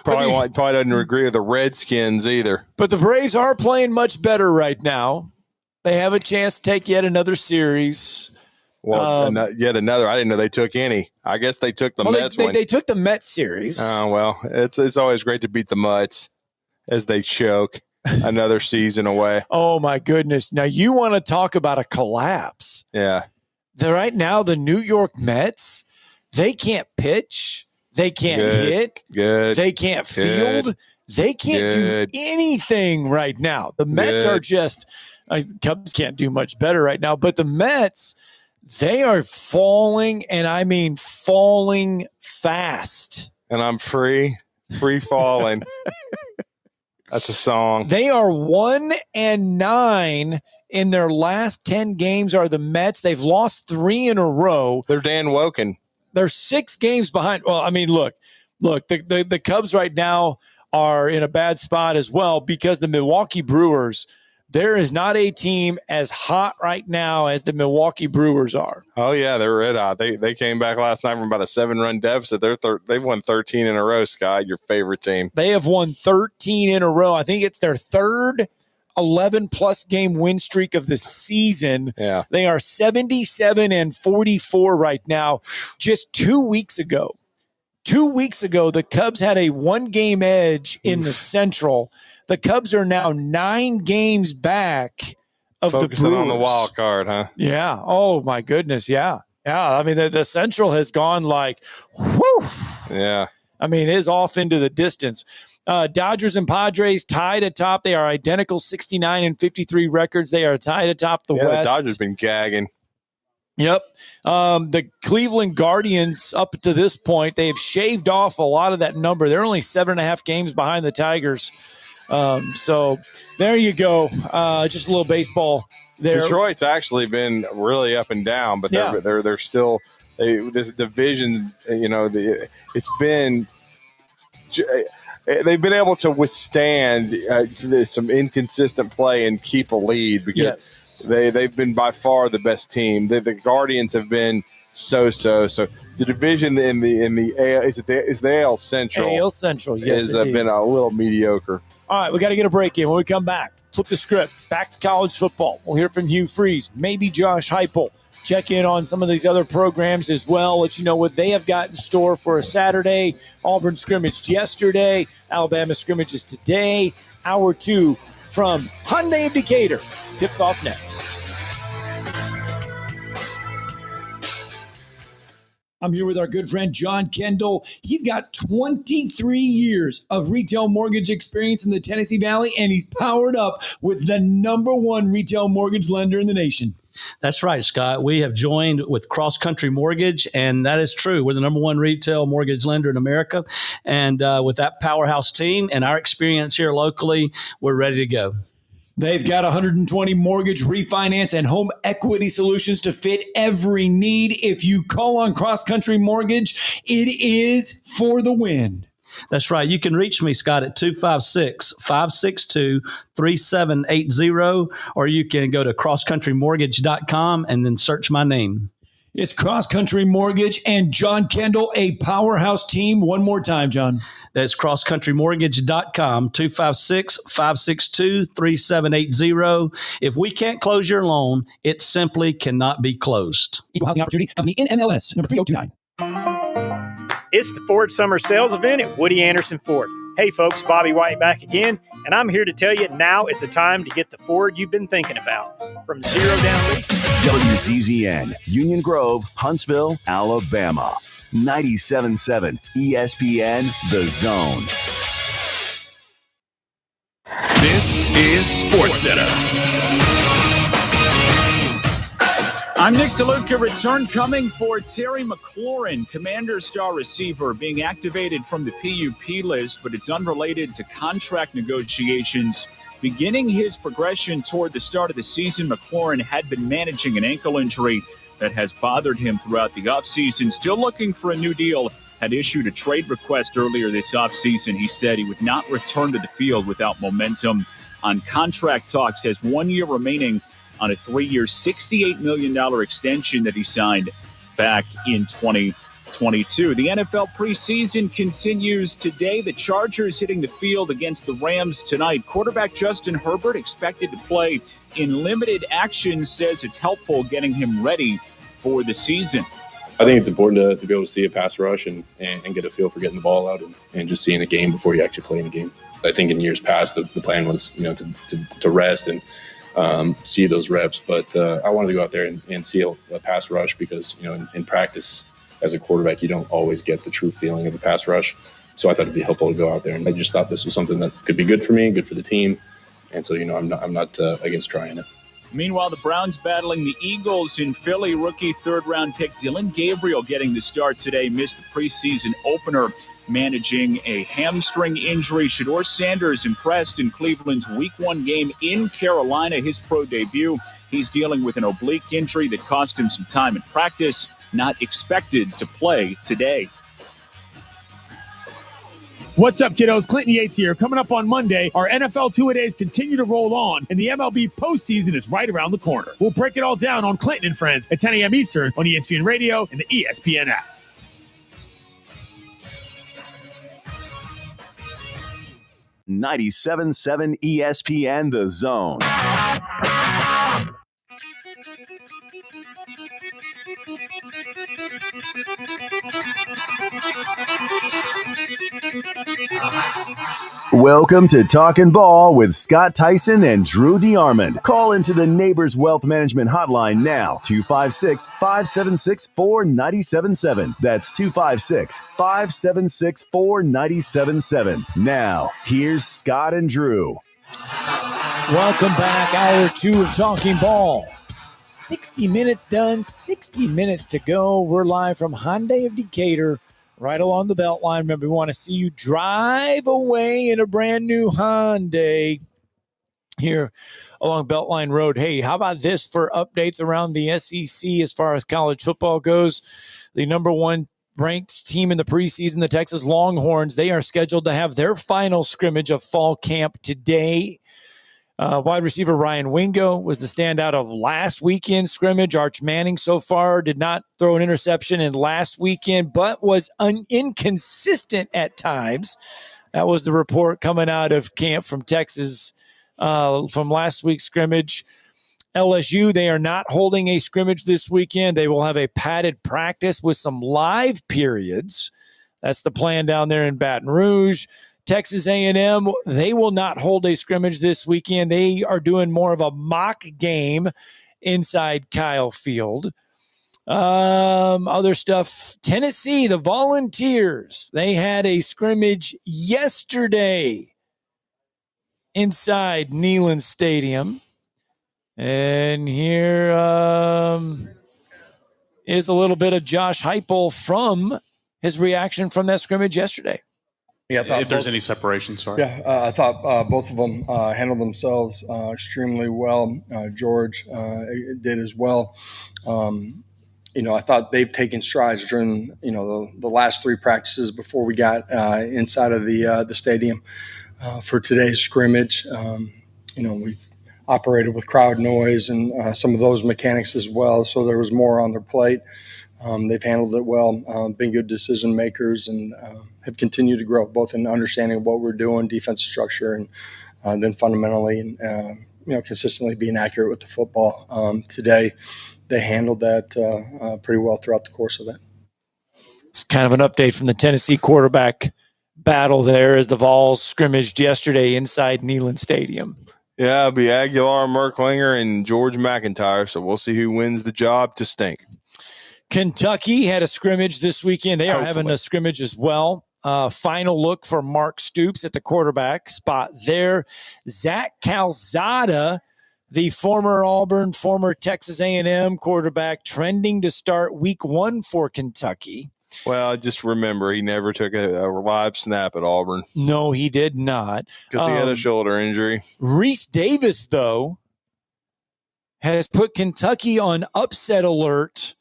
[SPEAKER 23] Probably doesn't agree with the Redskins either.
[SPEAKER 21] But the Braves are playing much better right now. They have a chance to take yet another series.
[SPEAKER 23] Well, yet another. I didn't know they took any. I guess they took the Mets one.
[SPEAKER 21] They took the Mets series.
[SPEAKER 23] Oh, well, it's always great to beat the Mets as they choke another season away.
[SPEAKER 21] Oh, my goodness. Now, you want to talk about a collapse.
[SPEAKER 23] Yeah.
[SPEAKER 21] Right now, the New York Mets, they can't pitch. They can't hit.
[SPEAKER 23] Good.
[SPEAKER 21] They can't field. They can't do anything right now. The Mets are just Cubs can't do much better right now, but the Mets, they are falling, and I mean falling fast.
[SPEAKER 23] And I'm free falling. That's a song.
[SPEAKER 21] They are 1-9 in their last 10 games are the Mets. They've lost 3 in a row.
[SPEAKER 23] They're Dan Woken.
[SPEAKER 21] They're 6 games behind. Well, I mean, look, the Cubs right now are in a bad spot as well, because the Milwaukee Brewers, there is not a team as hot right now as the Milwaukee Brewers are.
[SPEAKER 23] Oh, yeah, they're red hot. They came back last night from about a 7-run deficit. They've won 13 in a row, Scott, your favorite team.
[SPEAKER 21] They have won 13 in a row. I think it's their third 11-plus game win streak of the season.
[SPEAKER 23] Yeah.
[SPEAKER 21] They are 77-44 right now. Just 2 weeks ago, the Cubs had a 1-game edge in the Central. The Cubs are now 9 games back of the Brewers.
[SPEAKER 23] Focusing on the wild card, huh?
[SPEAKER 21] Yeah. Oh, my goodness. Yeah. Yeah. I mean, the Central has gone like, whoo.
[SPEAKER 23] Yeah.
[SPEAKER 21] I mean, it is off into the distance. Dodgers and Padres tied atop. They are identical 69-53 records. They are tied atop the West.
[SPEAKER 23] The Dodgers been gagging.
[SPEAKER 21] Yep. The Cleveland Guardians, up to this point, they have shaved off a lot of that number. They're only 7.5 games behind the Tigers. So there you go. Just a little baseball there.
[SPEAKER 23] Detroit's actually been really up and down, but they're still this division. It's been. they've been able to withstand some inconsistent play and keep a lead because they've been by far the best team. The Guardians have been so. The division in the AL is the AL Central.
[SPEAKER 21] AL Central, yes,
[SPEAKER 23] has been a little mediocre.
[SPEAKER 21] All right, we got to get a break in. When we come back, flip the script back to college football. We'll hear from Hugh Freeze, maybe Josh Heupel. Check in on some of these other programs as well. Let you know what they have got in store for a Saturday. Auburn scrimmaged yesterday. Alabama scrimmages today. Hour 2 from Hyundai of Decatur. Tips off next. I'm here with our good friend John Kendall. He's got 23 years of retail mortgage experience in the Tennessee Valley, and he's powered up with the #1 retail mortgage lender in the nation.
[SPEAKER 3] That's right, Scott. We have joined with Cross Country Mortgage, and that is true. We're the #1 retail mortgage lender in America. And with that powerhouse team and our experience here locally, we're ready to go.
[SPEAKER 21] They've got 120 mortgage, refinance, and home equity solutions to fit every need. If you call on Cross Country Mortgage, it is for the win.
[SPEAKER 3] That's right. You can reach me, Scott, at 256-562-3780, or you can go to crosscountrymortgage.com and then search my name.
[SPEAKER 21] It's Cross Country Mortgage and John Kendall, a powerhouse team. One more time, John.
[SPEAKER 3] That's crosscountrymortgage.com, 256-562-3780. If we can't close your loan, it simply cannot be closed.
[SPEAKER 21] Equal Housing Opportunity Company, NMLS, number 3029.
[SPEAKER 1] It's the Ford Summer Sales Event at Woody Anderson Ford. Hey folks, Bobby White back again, and I'm here to tell you now is the time to get the Ford you've been thinking about. From zero down lease.
[SPEAKER 4] WCZN, Union Grove, Huntsville, Alabama. 97.7 ESPN, The Zone.
[SPEAKER 13] This is SportsCenter. I'm Nick DeLuca. Return coming for Terry McLaurin, Commander star receiver, being activated from the PUP list, but it's unrelated to contract negotiations. Beginning his progression toward the start of the season, McLaurin had been managing an ankle injury that has bothered him throughout the offseason. Still looking for a new deal. Had issued a trade request earlier this offseason. He said he would not return to the field without momentum. On contract talks, has 1 year remaining on a 3-year, $68 million extension that he signed back in 2022. The NFL preseason continues today. The Chargers hitting the field against the Rams tonight. Quarterback Justin Herbert, expected to play in limited action, says it's helpful getting him ready for the season.
[SPEAKER 14] I think it's important to be able to see a pass rush and get a feel for getting the ball out and just seeing a game before you actually play in a game. I think in years past, the plan was, to rest and see those reps. But I wanted to go out there and see a pass rush because, in practice as a quarterback, you don't always get the true feeling of a pass rush. So I thought it'd be helpful to go out there. And I just thought this was something that could be good for me, good for the team. And so, I'm not against trying it.
[SPEAKER 13] Meanwhile, the Browns battling the Eagles in Philly. Rookie third-round pick Dylan Gabriel getting the start today. Missed the preseason opener, managing a hamstring injury. Shedeur Sanders impressed in Cleveland's Week 1 game in Carolina, his pro debut. He's dealing with an oblique injury that cost him some time in practice. Not expected to play today.
[SPEAKER 16] What's up, kiddos? Clinton Yates here. Coming up on Monday, our NFL two-a-days continue to roll on, and the MLB postseason is right around the corner. We'll break it all down on Clinton and Friends at 10 a.m. Eastern on ESPN Radio and the ESPN app.
[SPEAKER 4] .97.7 ESPN, The Zone. Welcome to Talkin' Ball with Scott Tyson and Drew DeArmond. Call into the Neighbors Wealth Management Hotline now, 256-576-4977. That's 256-576-4977. Now, here's Scott and Drew.
[SPEAKER 21] Welcome back. Hour 2 of Talking Ball. 60 minutes done, 60 minutes to go. We're live from Hyundai of Decatur, right along the Beltline. Remember, we want to see you drive away in a brand new Hyundai here along Beltline Road. Hey, how about this for updates around the SEC as far as college football goes? The #1 ranked team in the preseason, the Texas Longhorns. They are scheduled to have their final scrimmage of fall camp today. Wide receiver Ryan Wingo was the standout of last weekend's scrimmage. Arch Manning so far did not throw an interception in last weekend, but was inconsistent at times. That was the report coming out of camp from Texas from last week's scrimmage. LSU, they are not holding a scrimmage this weekend. They will have a padded practice with some live periods. That's the plan down there in Baton Rouge. Texas A&M, they will not hold a scrimmage this weekend. They are doing more of a mock game inside Kyle Field. Other stuff, Tennessee, the Volunteers, they had a scrimmage yesterday inside Neyland Stadium. And here is a little bit of Josh Heupel from his reaction from that scrimmage yesterday.
[SPEAKER 17] Yeah, if there's any separation, sorry.
[SPEAKER 18] Yeah, I thought both of them handled themselves extremely well. George did as well. I thought they've taken strides during the last three practices before we got inside of the stadium for today's scrimmage. We've operated with crowd noise and some of those mechanics as well, so there was more on their plate. They've handled it well, been good decision makers, and have continued to grow, both in understanding of what we're doing, defensive structure, and then fundamentally, consistently being accurate with the football. Today, they handled that pretty well throughout the course of it.
[SPEAKER 21] It's kind of an update from the Tennessee quarterback battle there as the Vols scrimmaged yesterday inside Neyland Stadium.
[SPEAKER 23] Yeah, it'll be Aguilar, Merklinger, and George McIntyre, so we'll see who wins the job to stink.
[SPEAKER 21] Kentucky had a scrimmage this weekend. They are having a scrimmage as well. Final look for Mark Stoops at the quarterback spot there. Zach Calzada, the former Auburn, former Texas A&M quarterback, trending to start week 1 for Kentucky.
[SPEAKER 23] Well, just remember, he never took a live snap at Auburn.
[SPEAKER 21] No, he did not.
[SPEAKER 23] Because he had a shoulder injury.
[SPEAKER 21] Reese Davis, though, has put Kentucky on upset alert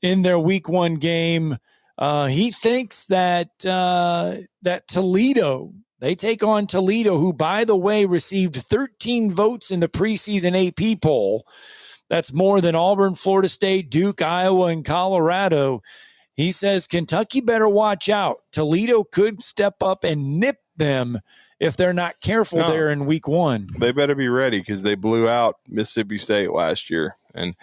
[SPEAKER 21] in their week 1 game. He thinks that Toledo, they take on Toledo, who, by the way, received 13 votes in the preseason AP poll. That's more than Auburn, Florida State, Duke, Iowa, and Colorado. He says Kentucky better watch out. Toledo could step up and nip them if they're not careful there in week 1.
[SPEAKER 23] They better be ready because they blew out Mississippi State last year. And,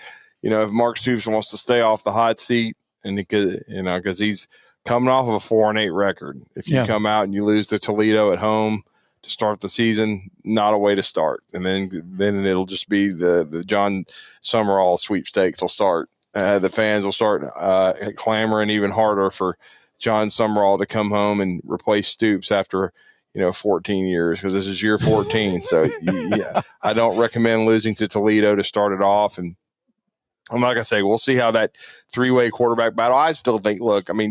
[SPEAKER 23] if Mark Stoops wants to stay off the hot seat, and because he's coming off of a 4-8 record. If you come out and you lose to Toledo at home to start the season, not a way to start. And then it'll just be the John Summerall sweepstakes will start. The fans will start clamoring even harder for John Summerall to come home and replace Stoops after 14 years, because this is year 14. So I don't recommend losing to Toledo to start it off. And I'm not going to say we'll see how that 3-way quarterback battle. I still think,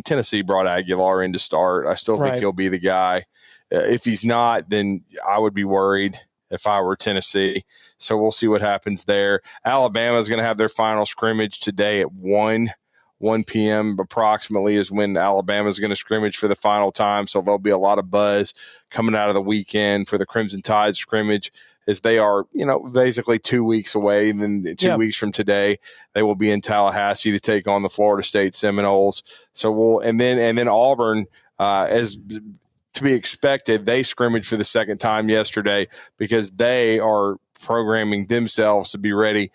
[SPEAKER 23] Tennessee brought Aguilar in to start. I still think he'll be the guy. If he's not, then I would be worried if I were Tennessee. So we'll see what happens there. Alabama is going to have their final scrimmage today at 1 p.m. approximately is when Alabama is going to scrimmage for the final time. So there'll be a lot of buzz coming out of the weekend for the Crimson Tide scrimmage, as they are, basically 2 weeks away. And then 2 weeks from today, they will be in Tallahassee to take on the Florida State Seminoles. So and then Auburn, as to be expected, they scrimmaged for the second time yesterday because they are programming themselves to be ready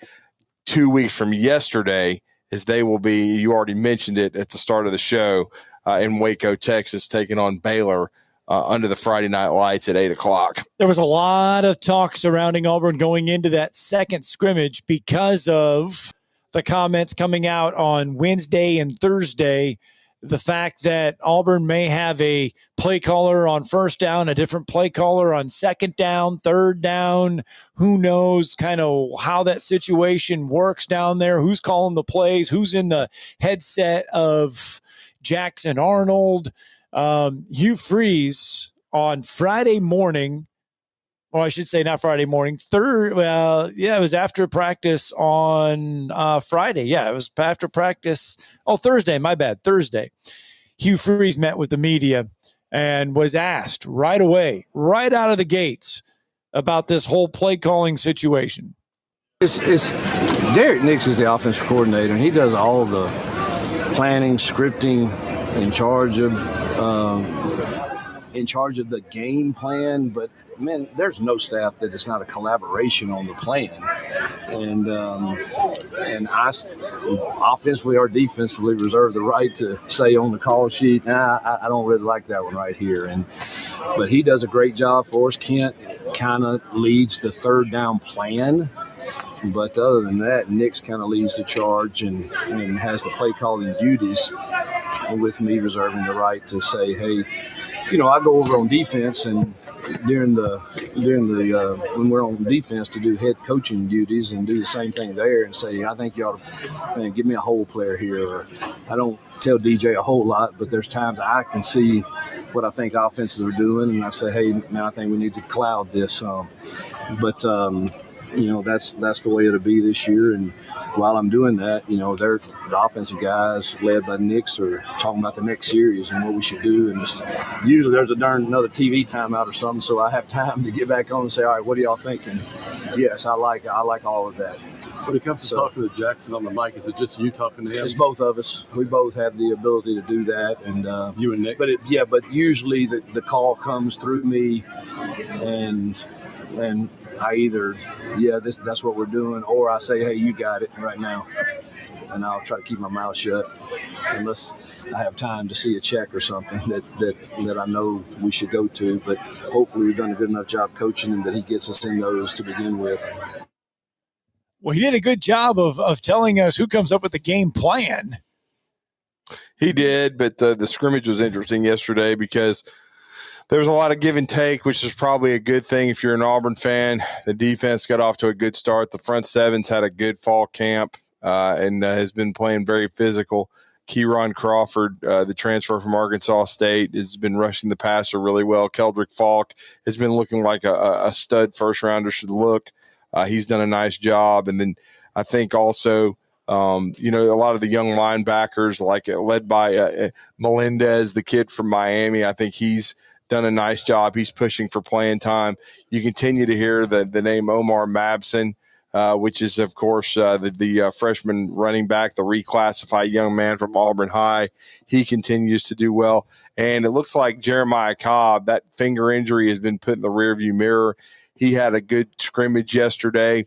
[SPEAKER 23] 2 weeks from yesterday, as they will be, you already mentioned it at the start of the show, in Waco, Texas, taking on Baylor under the Friday night lights at 8 o'clock.
[SPEAKER 21] There was a lot of talk surrounding Auburn going into that second scrimmage because of the comments coming out on Wednesday and Thursday. The fact that Auburn may have a play caller on first down, a different play caller on second down, third down. Who knows kind of how that situation works down there? Who's calling the plays? Who's in the headset of Jackson Arnold? Hugh Freeze on Friday morning, or I should say not Friday morning, it was after practice on Friday. Yeah, it was after practice. Oh, Thursday, my bad, Thursday. Hugh Freeze met with the media and was asked right away, right out of the gates, about this whole play calling situation.
[SPEAKER 15] It's Derek Nix is the offensive coordinator, and he does all the planning, scripting, in charge of the game plan. But man, there's no staff that is not a collaboration on the plan. And I offensively or defensively reserve the right to say on the call sheet, I don't really like that one right here. But he does a great job for us. Kent kind of leads the third down plan. But other than that, Nick's kind of leads the charge and has the play calling duties, with me reserving the right to say, hey, I go over on defense, and during the when we're on defense, to do head coaching duties and do the same thing there and say, I think you ought to give me a hole player here. Or I don't tell DJ a whole lot, but there's times I can see what I think offenses are doing, and I say, hey, man, I think we need to cloud this. That's the way it'll be this year. And while I'm doing that, they're the offensive guys led by Nix are talking about the next series and what we should do. And usually there's another TV timeout or something, so I have time to get back on and say, all right, what are y'all thinking? Yes, I like all of that.
[SPEAKER 19] When it comes to talking to Jackson on the mic, is it just you talking to him?
[SPEAKER 15] It's both of us. We both have the ability to do that. And
[SPEAKER 19] you and Nick?
[SPEAKER 15] But usually the call comes through me, and I either, that's what we're doing, or I say, hey, you got it right now. And I'll try to keep my mouth shut unless I have time to see a check or something that I know we should go to. But hopefully we've done a good enough job coaching him that he gets us in those to begin with.
[SPEAKER 21] Well, he did a good job of telling us who comes up with the game plan.
[SPEAKER 23] He did, but the scrimmage was interesting yesterday because there was a lot of give and take, which is probably a good thing if you're an Auburn fan. The defense got off to a good start. The front sevens had a good fall camp and has been playing very physical. Keyron Crawford, the transfer from Arkansas State, has been rushing the passer really well. Keldrick Falk has been looking like a stud first-rounder should look. He's done a nice job. And then I think also, a lot of the young linebackers, like led by Melendez, the kid from Miami, I think he's done a nice job. He's pushing for playing time. You continue to hear the name Omar Mabson, which is, of course, the freshman running back, the reclassified young man from Auburn High. He continues to do well. And it looks like Jeremiah Cobb, that finger injury has been put in the rearview mirror. He had a good scrimmage yesterday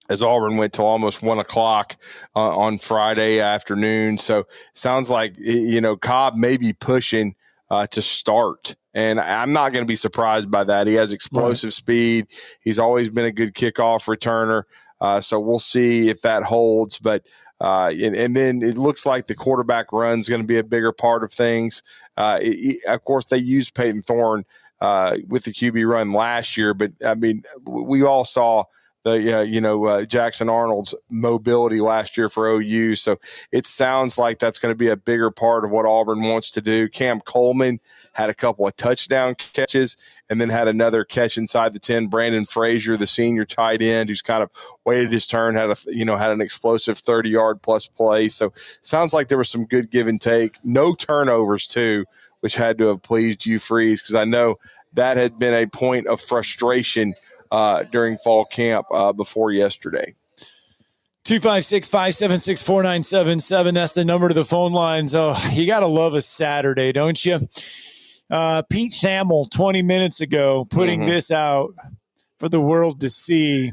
[SPEAKER 23] as Auburn went till almost 1 o'clock on Friday afternoon. So sounds like, Cobb may be pushing to start. And I'm not going to be surprised by that. He has explosive speed. He's always been a good kickoff returner. So we'll see if that holds. But and then it looks like the quarterback run is going to be a bigger part of things. Of course, they used Peyton Thorne with the QB run last year. But, I mean, we all saw Jackson Arnold's mobility last year for OU. So it sounds like that's going to be a bigger part of what Auburn wants to do. Cam Coleman had a couple of touchdown catches and then had another catch inside the 10. Brandon Frazier, the senior tight end, who's kind of waited his turn, had an explosive 30-yard plus play. So sounds like there was some good give and take. No turnovers too, which had to have pleased you, Freeze, because I know that had been a point of frustration during fall camp before yesterday.
[SPEAKER 21] 256-576-4977. That's the number to the phone lines. Oh, you got to love a Saturday, don't you? Pete Thamel, 20 minutes ago, putting this out for the world to see.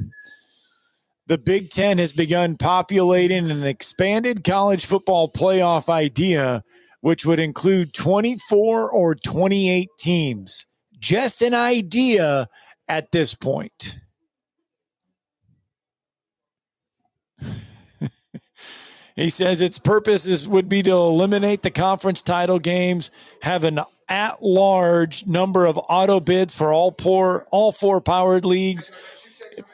[SPEAKER 21] The Big Ten has begun populating an expanded college football playoff idea, which would include 24 or 28 teams. Just an idea at this point. He says its purpose would be to eliminate the conference title games, have an at-large number of auto bids for all four powered leagues.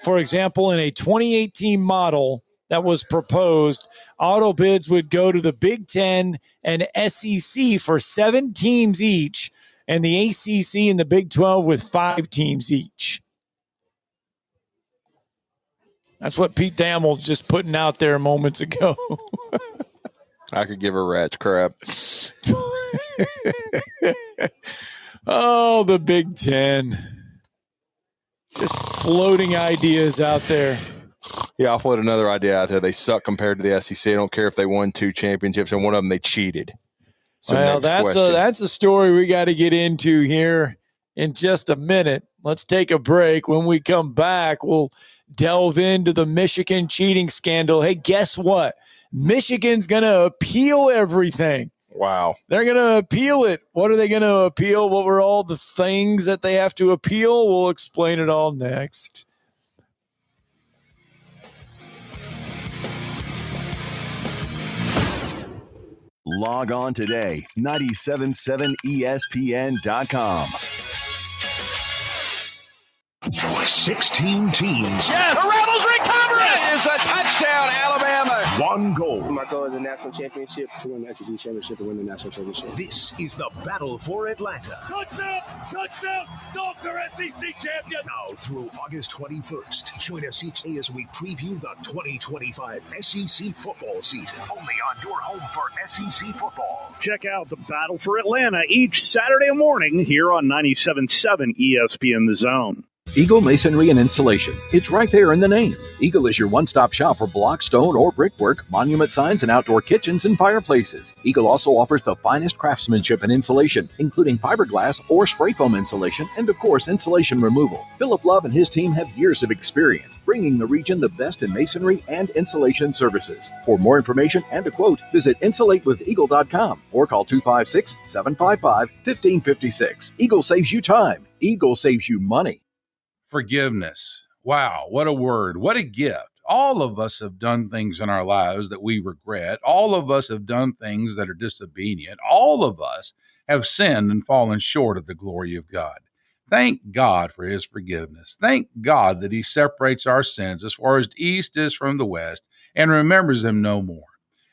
[SPEAKER 21] For example, in a 28-team model that was proposed, auto bids would go to the Big Ten and SEC for 7 teams each, and the ACC and the Big 12 with 5 teams each. That's what Pete Thamel's just putting out there moments ago.
[SPEAKER 23] I could give a rat's crap.
[SPEAKER 21] Oh, the Big Ten. Just floating ideas out there.
[SPEAKER 23] Yeah, I'll float another idea out there. They suck compared to the SEC. I don't care if they won 2 championships, and one of them they cheated. So
[SPEAKER 21] well, that's a story we got to get into here in just a minute. Let's take a break. When we come back, we'll delve into the Michigan cheating scandal. Hey, guess what? Michigan's going to appeal everything.
[SPEAKER 23] Wow.
[SPEAKER 21] They're going to appeal it. What are they going to appeal? What were all the things that they have to appeal? We'll explain it all next.
[SPEAKER 4] Log on today, 977ESPN.com.
[SPEAKER 2] 16 teams.
[SPEAKER 5] Yes! The Rebels recover it! It is a touchdown, Alabama.
[SPEAKER 2] One goal.
[SPEAKER 7] My goal is a national championship, to win the SEC championship, and win the national championship.
[SPEAKER 2] This is the battle for Atlanta.
[SPEAKER 16] Touchdown! Touchdown! Dogs are SEC champions!
[SPEAKER 2] Now through August 21st. Join us each day as we preview the 2025 SEC football season. Only on your home for SEC football.
[SPEAKER 20] Check out the battle for Atlanta each Saturday morning here on 97.7 ESPN The Zone.
[SPEAKER 22] Eagle Masonry and Installation. It's right there in the name. Eagle is your one-stop shop for block, stone, or brickwork, monument signs, and outdoor kitchens and fireplaces. Eagle also offers the finest craftsmanship and insulation, including fiberglass or spray foam insulation, and of course, insulation removal. Philip Love and his team have years of experience, bringing the region the best in masonry and insulation services. For more information and a quote, visit insulatewitheagle.com or call 256-755-1556. Eagle saves you time. Eagle saves you money.
[SPEAKER 25] Forgiveness. Wow, what a word. What a gift. All of us have done things in our lives that we regret. All of us have done things that are disobedient. All of us have sinned and fallen short of the glory of God. Thank God for his forgiveness. Thank God that he separates our sins as far as the east is from the west and remembers them no more.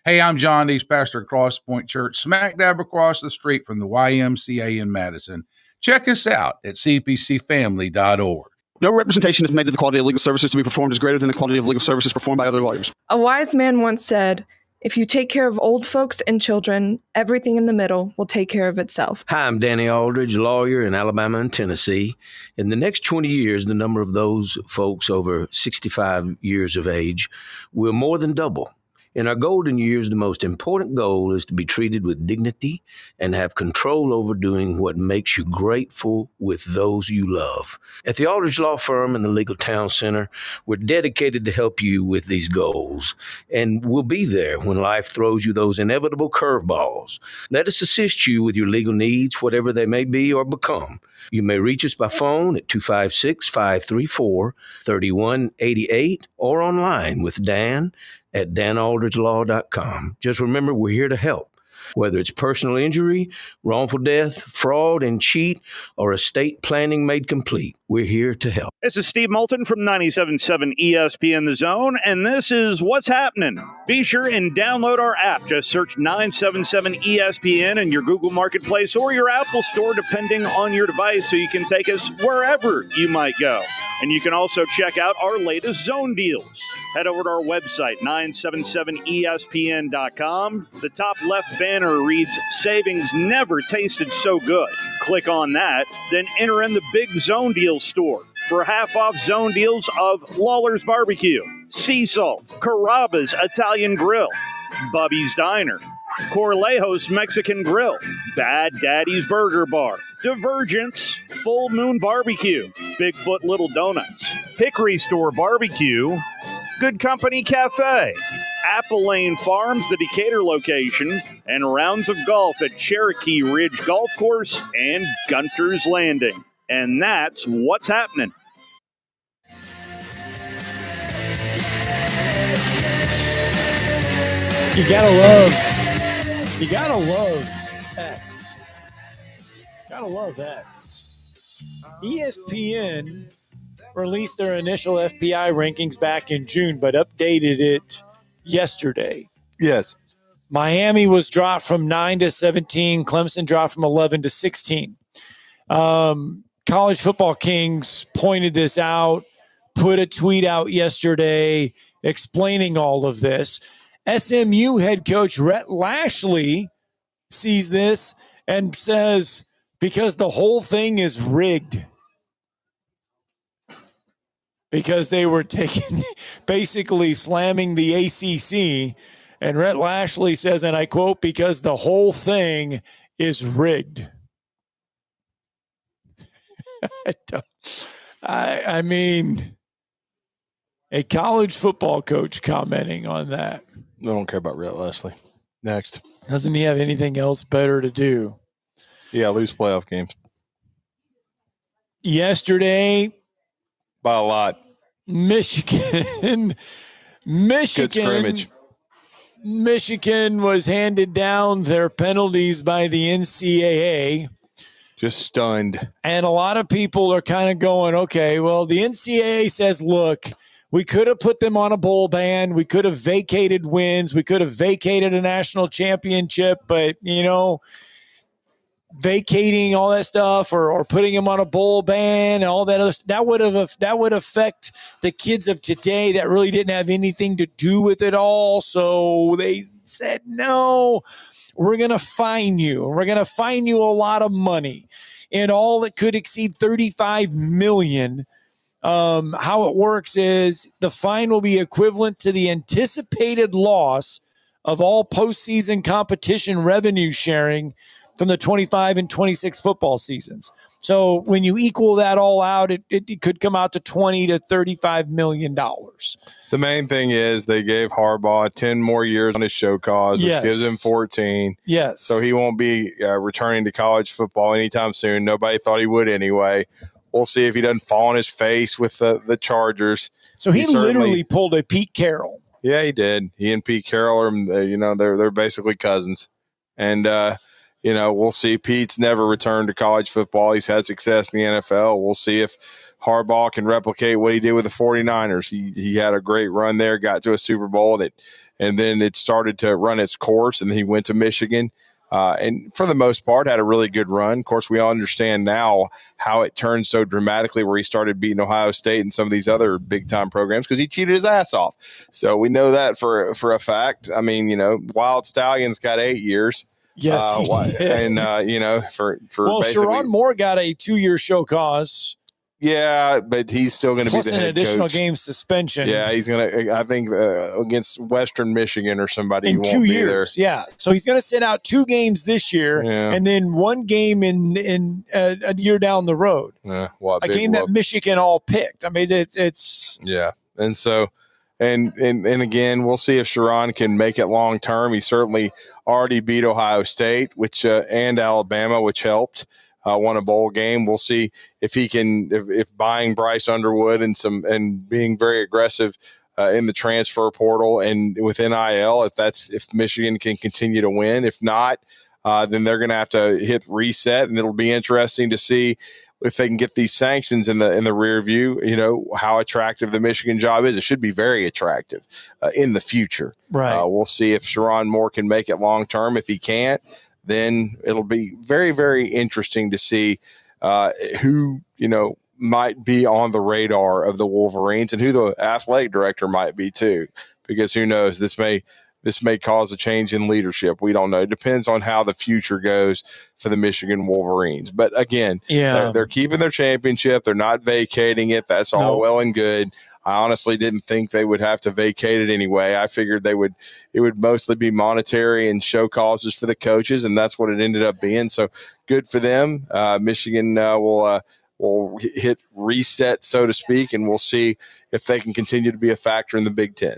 [SPEAKER 25] Hey, I'm John Dees, pastor of Cross Point Church, smack dab across the street from the YMCA in Madison. Check us out at cpcfamily.org.
[SPEAKER 26] No representation is made that the quality of legal services to be performed is greater than the quality of legal services performed by other lawyers.
[SPEAKER 27] A wise man once said, if you take care of old folks and children, everything in the middle will take care of itself.
[SPEAKER 28] Hi, I'm Danny Aldridge, lawyer in Alabama and Tennessee. In the next 20 years, the number of those folks over 65 years of age will more than double. In our golden years, the most important goal is to be treated with dignity and have control over doing what makes you grateful with those you love. At the Aldridge Law Firm and the Legal Town Center, we're dedicated to help you with these goals, and we'll be there when life throws you those inevitable curveballs. Let us assist you with your legal needs, whatever they may be or become. You may reach us by phone at 256-534-3188 or online with Dan at danaldridgelaw.com. Just remember, we're here to help. Whether it's personal injury, wrongful death, fraud and cheat, or estate planning made complete, we're here to help.
[SPEAKER 20] This is Steve Moulton from 97.7 ESPN The Zone, and this is What's Happening. Be sure and download our app. Just search 977 ESPN in your Google Marketplace or your Apple Store, depending on your device, so you can take us wherever you might go. And you can also check out our latest zone deals. Head over to our website, 977ESPN.com. The top left banner reads, Savings Never Tasted So Good. Click on that, then enter in the Big Zone Deals store for half-off zone deals of Lawler's Barbecue, Sea Salt, Carrabba's Italian Grill, Bubby's Diner, Corlejos Mexican Grill, Bad Daddy's Burger Bar, Divergence, Full Moon Barbecue, Bigfoot Little Donuts, Hickory Store Barbecue, Good Company Cafe, Apple Lane Farms, the Decatur location, and rounds of golf at Cherokee Ridge Golf Course and Gunter's Landing. And that's what's happening.
[SPEAKER 21] You gotta love X. Gotta love X. ESPN released their initial FPI rankings back in June, but updated it yesterday.
[SPEAKER 23] Yes.
[SPEAKER 21] Miami was dropped from 9 to 17. Clemson dropped from 11 to 16. College Football Kings pointed this out, put a tweet out yesterday explaining all of this. SMU head coach Rhett Lashley sees this and says, because the whole thing is rigged. Because they were basically slamming the ACC. And Rhett Lashley says, and I quote, because the whole thing is rigged. I mean, a college football coach commenting on that.
[SPEAKER 23] I don't care about Rhett Lashley. Next.
[SPEAKER 21] Doesn't he have anything else better to do?
[SPEAKER 23] Yeah, lose playoff games.
[SPEAKER 21] Yesterday,
[SPEAKER 23] by a lot. Good scrimmage.
[SPEAKER 21] Michigan was handed down their penalties by the NCAA.
[SPEAKER 23] Just stunned.
[SPEAKER 21] And a lot of people are kind of going, okay, well, the NCAA says, look, we could have put them on a bowl ban. We could have vacated wins. We could have vacated a national championship. But, vacating all that stuff or putting them on a bowl ban and all that other that would affect the kids of today that really didn't have anything to do with it all. So they said, no, we're going to fine you. We're going to fine you a lot of money, and all that could exceed $35 million. How it works is the fine will be equivalent to the anticipated loss of all postseason competition revenue sharing from the 25 and 26 football seasons. So when you equal that all out, it could come out to $20 to $35 million.
[SPEAKER 23] The main thing is they gave Harbaugh 10 more years on his show cause, which gives him 14.
[SPEAKER 21] Yes.
[SPEAKER 23] So he won't be returning to college football anytime soon. Nobody thought he would anyway. We'll see if he doesn't fall on his face with the Chargers.
[SPEAKER 21] So he literally pulled a Pete Carroll.
[SPEAKER 23] Yeah, he did. He and Pete Carroll are, they're basically cousins. And, we'll see. Pete's never returned to college football. He's had success in the NFL. We'll see if Harbaugh can replicate what he did with the 49ers. He had a great run there, got to a Super Bowl, and then it started to run its course, and then he went to Michigan. And for the most part, had a really good run. Of course, we all understand now how it turned so dramatically where he started beating Ohio State and some of these other big-time programs because he cheated his ass off. So we know that for a fact. I mean, Wild Stallion's got 8 years.
[SPEAKER 21] Yes, he did.
[SPEAKER 23] And, for
[SPEAKER 21] Sharon Moore got a 2-year show cause.
[SPEAKER 23] Yeah, but he's still going to be the head coach.
[SPEAKER 21] Plus an additional game suspension.
[SPEAKER 23] Yeah, he's going to, I think, against Western Michigan or somebody.
[SPEAKER 21] In 2 years, yeah. So he's going to sit out 2 games this year and then 1 game in a year down the road.
[SPEAKER 23] A
[SPEAKER 21] game that Michigan all picked. I mean, it's.
[SPEAKER 23] Yeah, and so – And again, we'll see if Sharon can make it long term. He certainly already beat Ohio State, which and Alabama, which helped. Won a bowl game. We'll see if he can, if buying Bryce Underwood and being very aggressive in the transfer portal and with NIL, if Michigan can continue to win. If not, then they're going to have to hit reset, and it'll be interesting to see if they can get these sanctions in the rear view, how attractive the Michigan job is. It should be very attractive in the future.
[SPEAKER 21] Right.
[SPEAKER 23] We'll see if Sharon Moore can make it long term. If he can't, then it'll be very, very interesting to see who, might be on the radar of the Wolverines and who the athletic director might be too, because who knows, this may cause a change in leadership. We don't know. It depends on how the future goes for the Michigan Wolverines. But again, they're keeping their championship. They're not vacating it. That's all well and good. I honestly didn't think they would have to vacate it anyway. I figured it would mostly be monetary and show causes for the coaches, and that's what it ended up being. So good for them. Michigan will hit reset, so to speak, and we'll see if they can continue to be a factor in the Big Ten.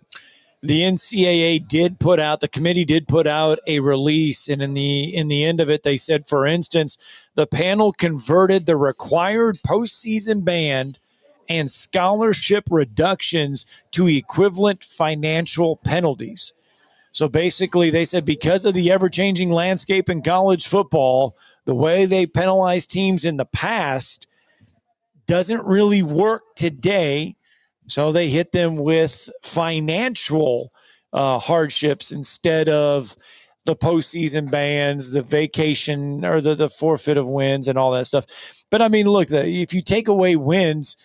[SPEAKER 21] The NCAA the committee did put out a release, and in the end of it, they said, for instance, the panel converted the required postseason ban and scholarship reductions to equivalent financial penalties. So basically, they said because of the ever-changing landscape in college football, the way they penalize teams in the past doesn't really work today. So they hit them with financial hardships instead of the postseason bans, the vacation or the forfeit of wins and all that stuff. But I mean, look, if you take away wins,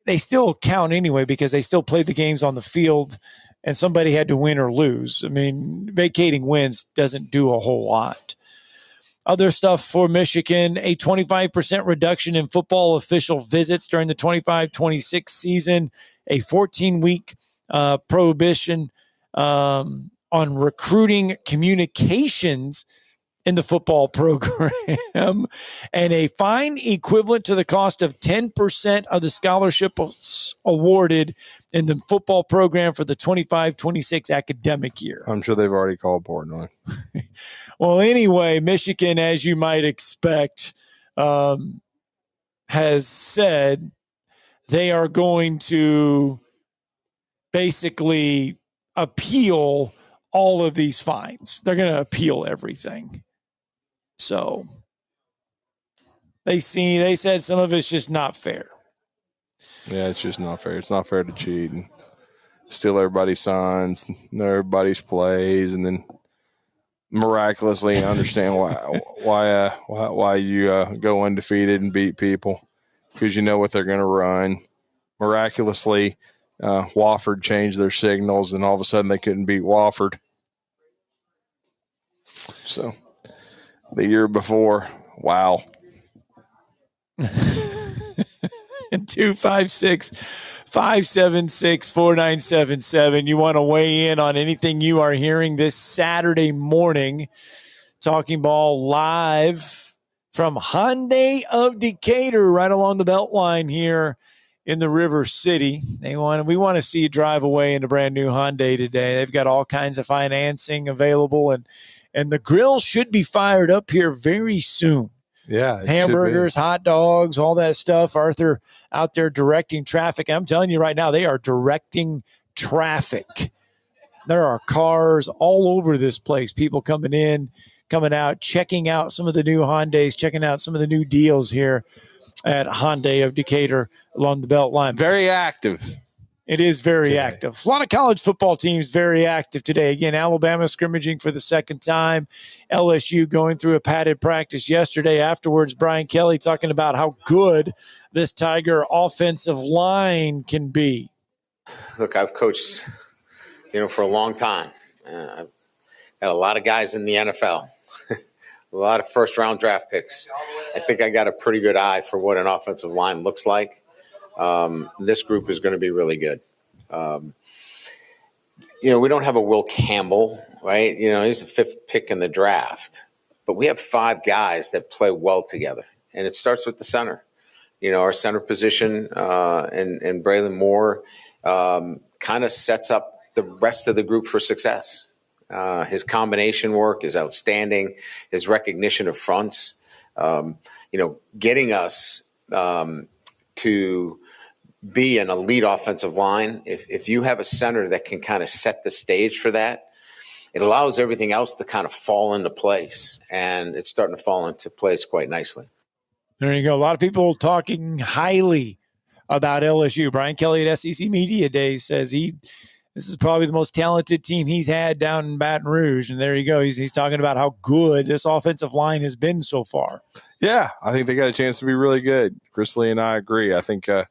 [SPEAKER 21] they still count anyway because they still played the games on the field and somebody had to win or lose. I mean, vacating wins doesn't do a whole lot. Other stuff for Michigan, a 25% reduction in football official visits during the 25-26 season, a 14-week prohibition on recruiting communications in the football program, and a fine equivalent to the cost of 10% of the scholarships awarded in the football program for the 25-26 academic year.
[SPEAKER 23] I'm sure they've already called Portnoy.
[SPEAKER 21] Well, anyway, Michigan, as you might expect, has said they are going to basically appeal all of these fines. They're going to appeal everything. So they said some of it's just not fair.
[SPEAKER 23] Yeah, it's just not fair. It's not fair to cheat and steal everybody's signs, everybody's plays, and then miraculously understand why you go undefeated and beat people because you know what they're going to run. Miraculously, Wofford changed their signals, and all of a sudden they couldn't beat Wofford. So the year before, wow.
[SPEAKER 21] And 256-576-4977. You want to weigh in on anything you are hearing this Saturday morning. Talking Ball live from Hyundai of Decatur, right along the Beltline here in the River City. We want to see you drive away in a brand new Hyundai today. They've got all kinds of financing available, and the grill should be fired up here very soon.
[SPEAKER 23] Yeah,
[SPEAKER 21] hamburgers, hot dogs, all that stuff. Arthur out there directing traffic. I'm telling you right now, they are directing traffic. There are cars all over this place. People coming in, coming out, checking out some of the new Hyundais, checking out some of the new deals here at Hyundai of Decatur along the Beltline.
[SPEAKER 23] Very active.
[SPEAKER 21] It is very active. A lot of college football teams very active today. Again, Alabama scrimmaging for the second time. LSU going through a padded practice yesterday. Afterwards, Brian Kelly talking about how good this Tiger offensive line can be.
[SPEAKER 3] Look, I've coached, for a long time. I've got a lot of guys in the NFL, a lot of first-round draft picks. I think I got a pretty good eye for what an offensive line looks like. This group is going to be really good. We don't have a Will Campbell, right? He's the 5th pick in the draft. But we have 5 guys that play well together. And it starts with the center. Our center position and Braylon Moore kind of sets up the rest of the group for success. His combination work is outstanding. His recognition of fronts, getting us to be an elite offensive line. If you have a center that can kind of set the stage for that, it allows everything else to kind of fall into place, and it's starting to fall into place quite nicely.
[SPEAKER 21] There you go. A lot of people talking highly about LSU. Brian Kelly at SEC Media Days says this is probably the most talented team he's had down in Baton Rouge, and there you go. He's talking about how good this offensive line has been so far.
[SPEAKER 23] Yeah, I think they got a chance to be really good. Chris Lee and I agree. I think they're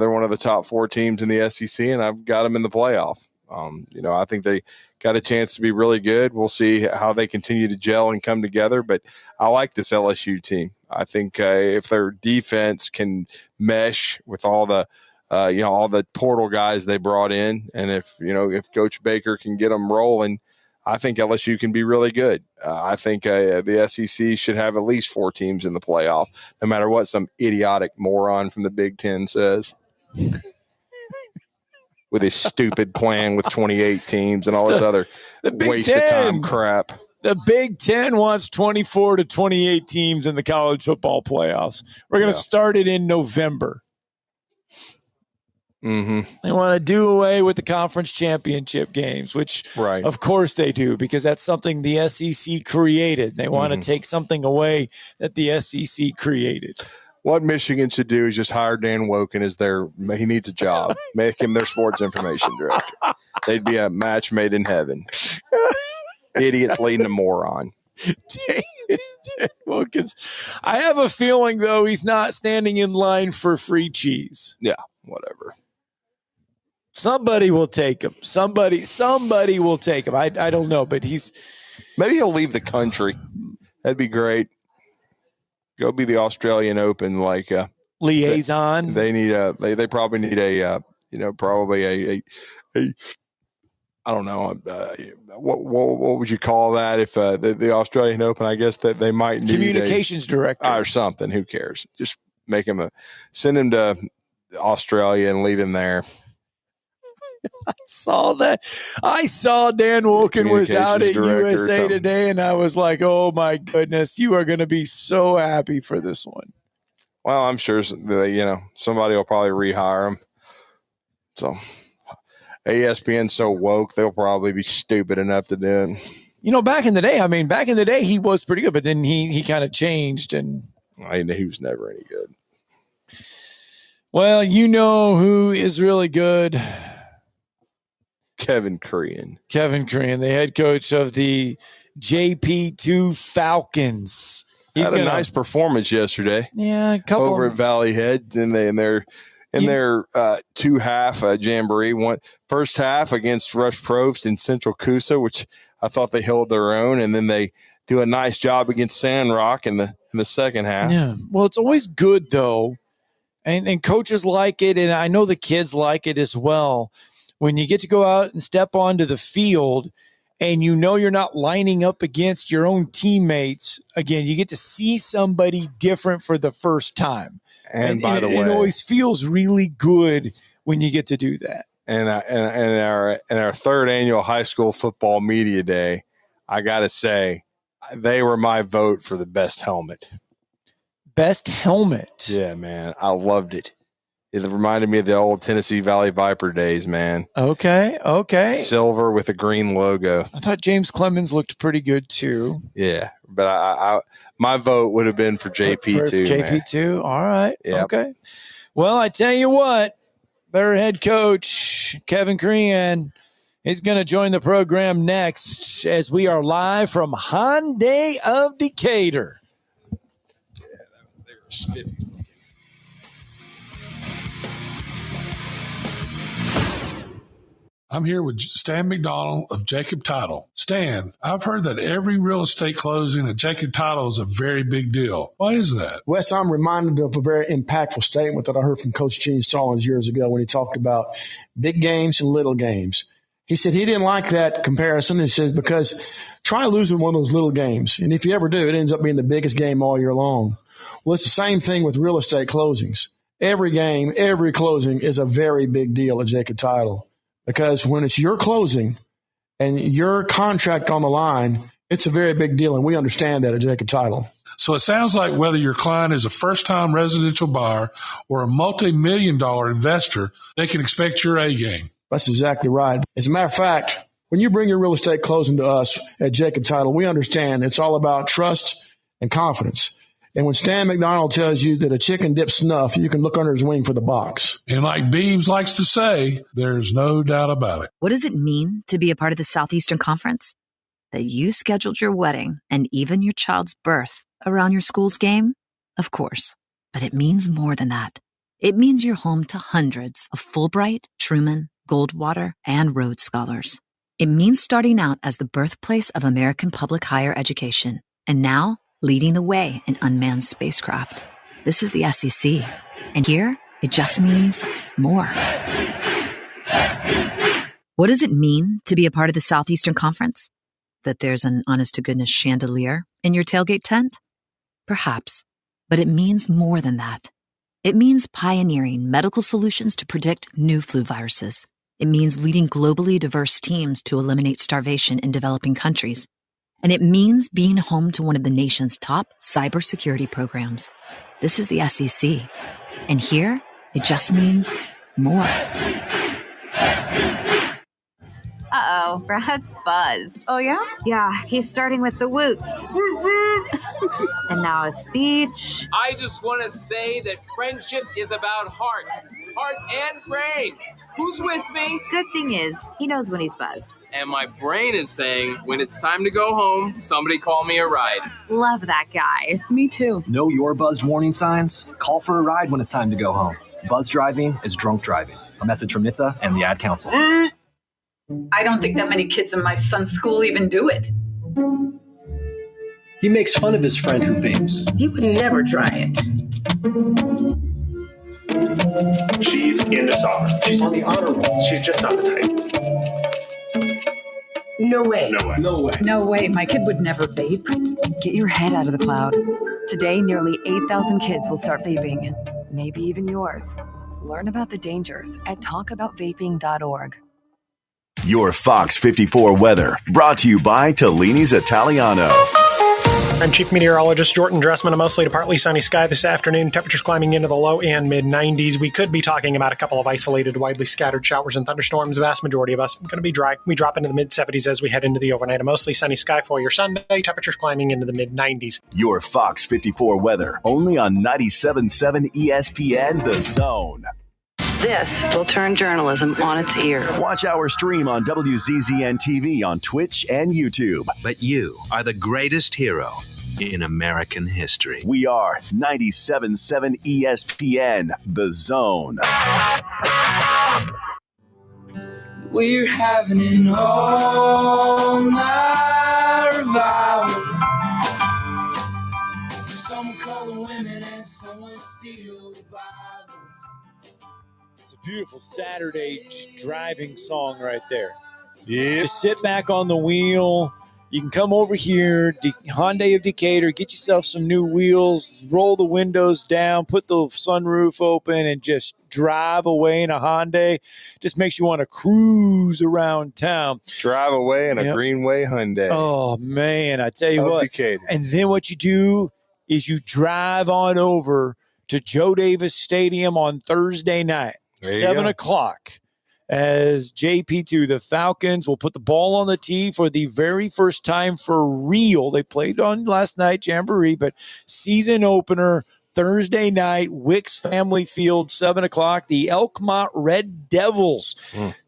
[SPEAKER 23] one of the top 4 teams in the SEC, and I've got them in the playoff. I think they got a chance to be really good. We'll see how they continue to gel and come together, but I like this LSU team. I think if their defense can mesh with all the portal guys they brought in, and if Coach Baker can get them rolling, I think LSU can be really good. I think the SEC should have at least 4 teams in the playoff, no matter what some idiotic moron from the Big Ten says. With his stupid plan with 28 teams and all this other waste of time crap.
[SPEAKER 21] The Big Ten wants 24 to 28 teams in the college football playoffs. We're going to start it in November.
[SPEAKER 23] Mm-hmm.
[SPEAKER 21] They want to do away with the conference championship games, which of course they do, because that's something the SEC created. They want to take something away that the SEC created.
[SPEAKER 23] What Michigan should do is just hire Dan Woken as he needs a job. Make him their sports information director. They'd be a match made in heaven. Idiots leading a moron.
[SPEAKER 21] Wilkins. I have a feeling, though, he's not standing in line for free cheese.
[SPEAKER 23] Yeah, whatever.
[SPEAKER 21] Somebody will take him. Somebody will take him. I don't know, but
[SPEAKER 23] maybe he'll leave the country. That'd be great. Go be the Australian Open
[SPEAKER 21] liaison.
[SPEAKER 23] They need they probably need a probably a I don't know what would you call that if the Australian Open? I guess that they might need
[SPEAKER 21] communications director
[SPEAKER 23] or something. Who cares? Just make him send him to Australia and leave him there.
[SPEAKER 21] I saw that. I saw Dan Wolken was out at USA Today, and I was like, "Oh my goodness, you are going to be so happy for this one."
[SPEAKER 23] Well, I'm sure somebody will probably rehire him. So. ESPN's so woke, they'll probably be stupid enough to do it.
[SPEAKER 21] Back in the day, he was pretty good, but then he kind of changed. And
[SPEAKER 23] he was never any good.
[SPEAKER 21] Well, who is really good?
[SPEAKER 23] Kevin Creehan.
[SPEAKER 21] The head coach of the JP2 Falcons.
[SPEAKER 23] He's had a nice performance yesterday.
[SPEAKER 21] Yeah, a couple
[SPEAKER 23] over at Valley Head. In their 2-half jamboree, first half against Rush Probst in Central Coosa, which I thought they held their own, and then they do a nice job against Sandrock in the second half.
[SPEAKER 21] Yeah, well, it's always good though, and coaches like it, and I know the kids like it as well. When you get to go out and step onto the field, and you're not lining up against your own teammates again, you get to see somebody different for the first time.
[SPEAKER 23] And by the way,
[SPEAKER 21] it always feels really good when you get to do that.
[SPEAKER 23] And our third annual high school football media day, I got to say, they were my vote for the best helmet.
[SPEAKER 21] Best helmet?
[SPEAKER 23] Yeah, man. I loved it. It reminded me of the old Tennessee Valley Viper days, man.
[SPEAKER 21] Okay.
[SPEAKER 23] Silver with a green logo.
[SPEAKER 21] I thought James Clemens looked pretty good too.
[SPEAKER 23] Yeah, but I my vote would have been for JP2.
[SPEAKER 21] JP2, all right.
[SPEAKER 23] Yep.
[SPEAKER 21] Okay. Well, I tell you what, their head coach, Kevin Creehan, is going to join the program next as we are live from Hyundai of Decatur.
[SPEAKER 23] Yeah, they were spiffy.
[SPEAKER 1] I'm here with Stan McDonald of Jacob Title. Stan, I've heard that every real estate closing at Jacob Title is a very big deal. Why is that?
[SPEAKER 6] Wes, I'm reminded of a very impactful statement that I heard from Coach Gene Stallings years ago when he talked about big games and little games. He said he didn't like that comparison. He says, because try losing one of those little games. And if you ever do, it ends up being the biggest game all year long. Well, it's the same thing with real estate closings. Every game, every closing is a very big deal at Jacob Title. Because when it's your closing and your contract on the line, it's a very big deal, and we understand that at Jacob Title.
[SPEAKER 1] So it sounds like whether your client is a first-time residential buyer or a multi-million-dollar investor, they can expect your A game.
[SPEAKER 6] That's exactly right. As a matter of fact, when you bring your real estate closing to us at Jacob Title, we understand it's all about trust and confidence. And when Stan McDonald tells you that a chicken dips snuff, you can look under his wing for the box.
[SPEAKER 1] And like Beebs likes to say, there's no doubt about it.
[SPEAKER 8] What does it mean to be a part of the Southeastern Conference? That you scheduled your wedding and even your child's birth around your school's game? Of course. But it means more than that. It means you're home to hundreds of Fulbright, Truman, Goldwater, and Rhodes Scholars. It means starting out as the birthplace of American public higher education. And now, leading the way in unmanned spacecraft. This is the SEC. And here, it just means more. What does it mean to be a part of the Southeastern Conference? That there's an honest-to-goodness chandelier in your tailgate tent? Perhaps. But it means more than that. It means pioneering medical solutions to predict new flu viruses. It means leading globally diverse teams to eliminate starvation in developing countries. And it means being home to one of the nation's top cybersecurity programs. This is the SEC. And here, it just means more.
[SPEAKER 9] Uh-oh, Brad's buzzed.
[SPEAKER 10] Oh, yeah?
[SPEAKER 9] Yeah, he's starting with the woots. And now a speech.
[SPEAKER 11] I just want to say that friendship is about heart and brain. Who's with me?
[SPEAKER 9] Good thing is, he knows when he's buzzed.
[SPEAKER 11] And my brain is saying, when it's time to go home, somebody call me a ride.
[SPEAKER 9] Love that guy.
[SPEAKER 10] Me too.
[SPEAKER 12] Know your buzzed warning signs? Call for a ride when it's time to go home. Buzz driving is drunk driving. A message from NHTSA and the Ad Council.
[SPEAKER 10] I don't think that many kids in my son's school even do it. He makes fun of his friend who vapes.
[SPEAKER 13] He would never try it.
[SPEAKER 14] She's into soccer.
[SPEAKER 10] She's on the honor roll.
[SPEAKER 14] She's just not the type.
[SPEAKER 13] No way.
[SPEAKER 14] No way.
[SPEAKER 10] No way.
[SPEAKER 15] No way. My kid would never vape.
[SPEAKER 17] Get your head out of the cloud. Today, nearly 8,000 kids will start vaping. Maybe even yours. Learn about the dangers at talkaboutvaping.org.
[SPEAKER 4] Your Fox 54 weather brought to you by Tellini's Italiano.
[SPEAKER 18] I'm Chief Meteorologist Jordan Dressman. A mostly to partly sunny sky this afternoon. Temperatures climbing into the low and mid-90s. We could be talking about a couple of isolated, widely scattered showers and thunderstorms. The vast majority of us going to be dry. We drop into the mid-70s as we head into the overnight. A mostly sunny sky for your Sunday. Temperatures climbing into the mid-90s.
[SPEAKER 4] Your Fox 54 weather only on 97.7 ESPN The Zone.
[SPEAKER 19] This will turn journalism on its ear.
[SPEAKER 4] Watch our stream on WZZN TV on Twitch and YouTube.
[SPEAKER 24] But you are the greatest hero in American history.
[SPEAKER 4] We are 97.7 ESPN The Zone.
[SPEAKER 29] We're having an all-night revival. Some call the women and someone steal the Bible.
[SPEAKER 21] It's a beautiful Saturday driving song right there.
[SPEAKER 23] Yeah.
[SPEAKER 21] Just sit back on the wheel. You can come over here, Hyundai of Decatur, get yourself some new wheels, roll the windows down, put the sunroof open, and just drive away in a Hyundai. Just makes you want to cruise around town.
[SPEAKER 23] Drive away in a Greenway Hyundai.
[SPEAKER 21] Oh, man, I tell you what.
[SPEAKER 23] Decatur.
[SPEAKER 21] And then what you do is you drive on over to Joe Davis Stadium on Thursday night, 7 o'clock. As JP2, the Falcons will put the ball on the tee for the very first time for real. They played on last night, Jamboree, but season opener Thursday night, Wicks Family Field, 7 o'clock. The Elkmont Red Devils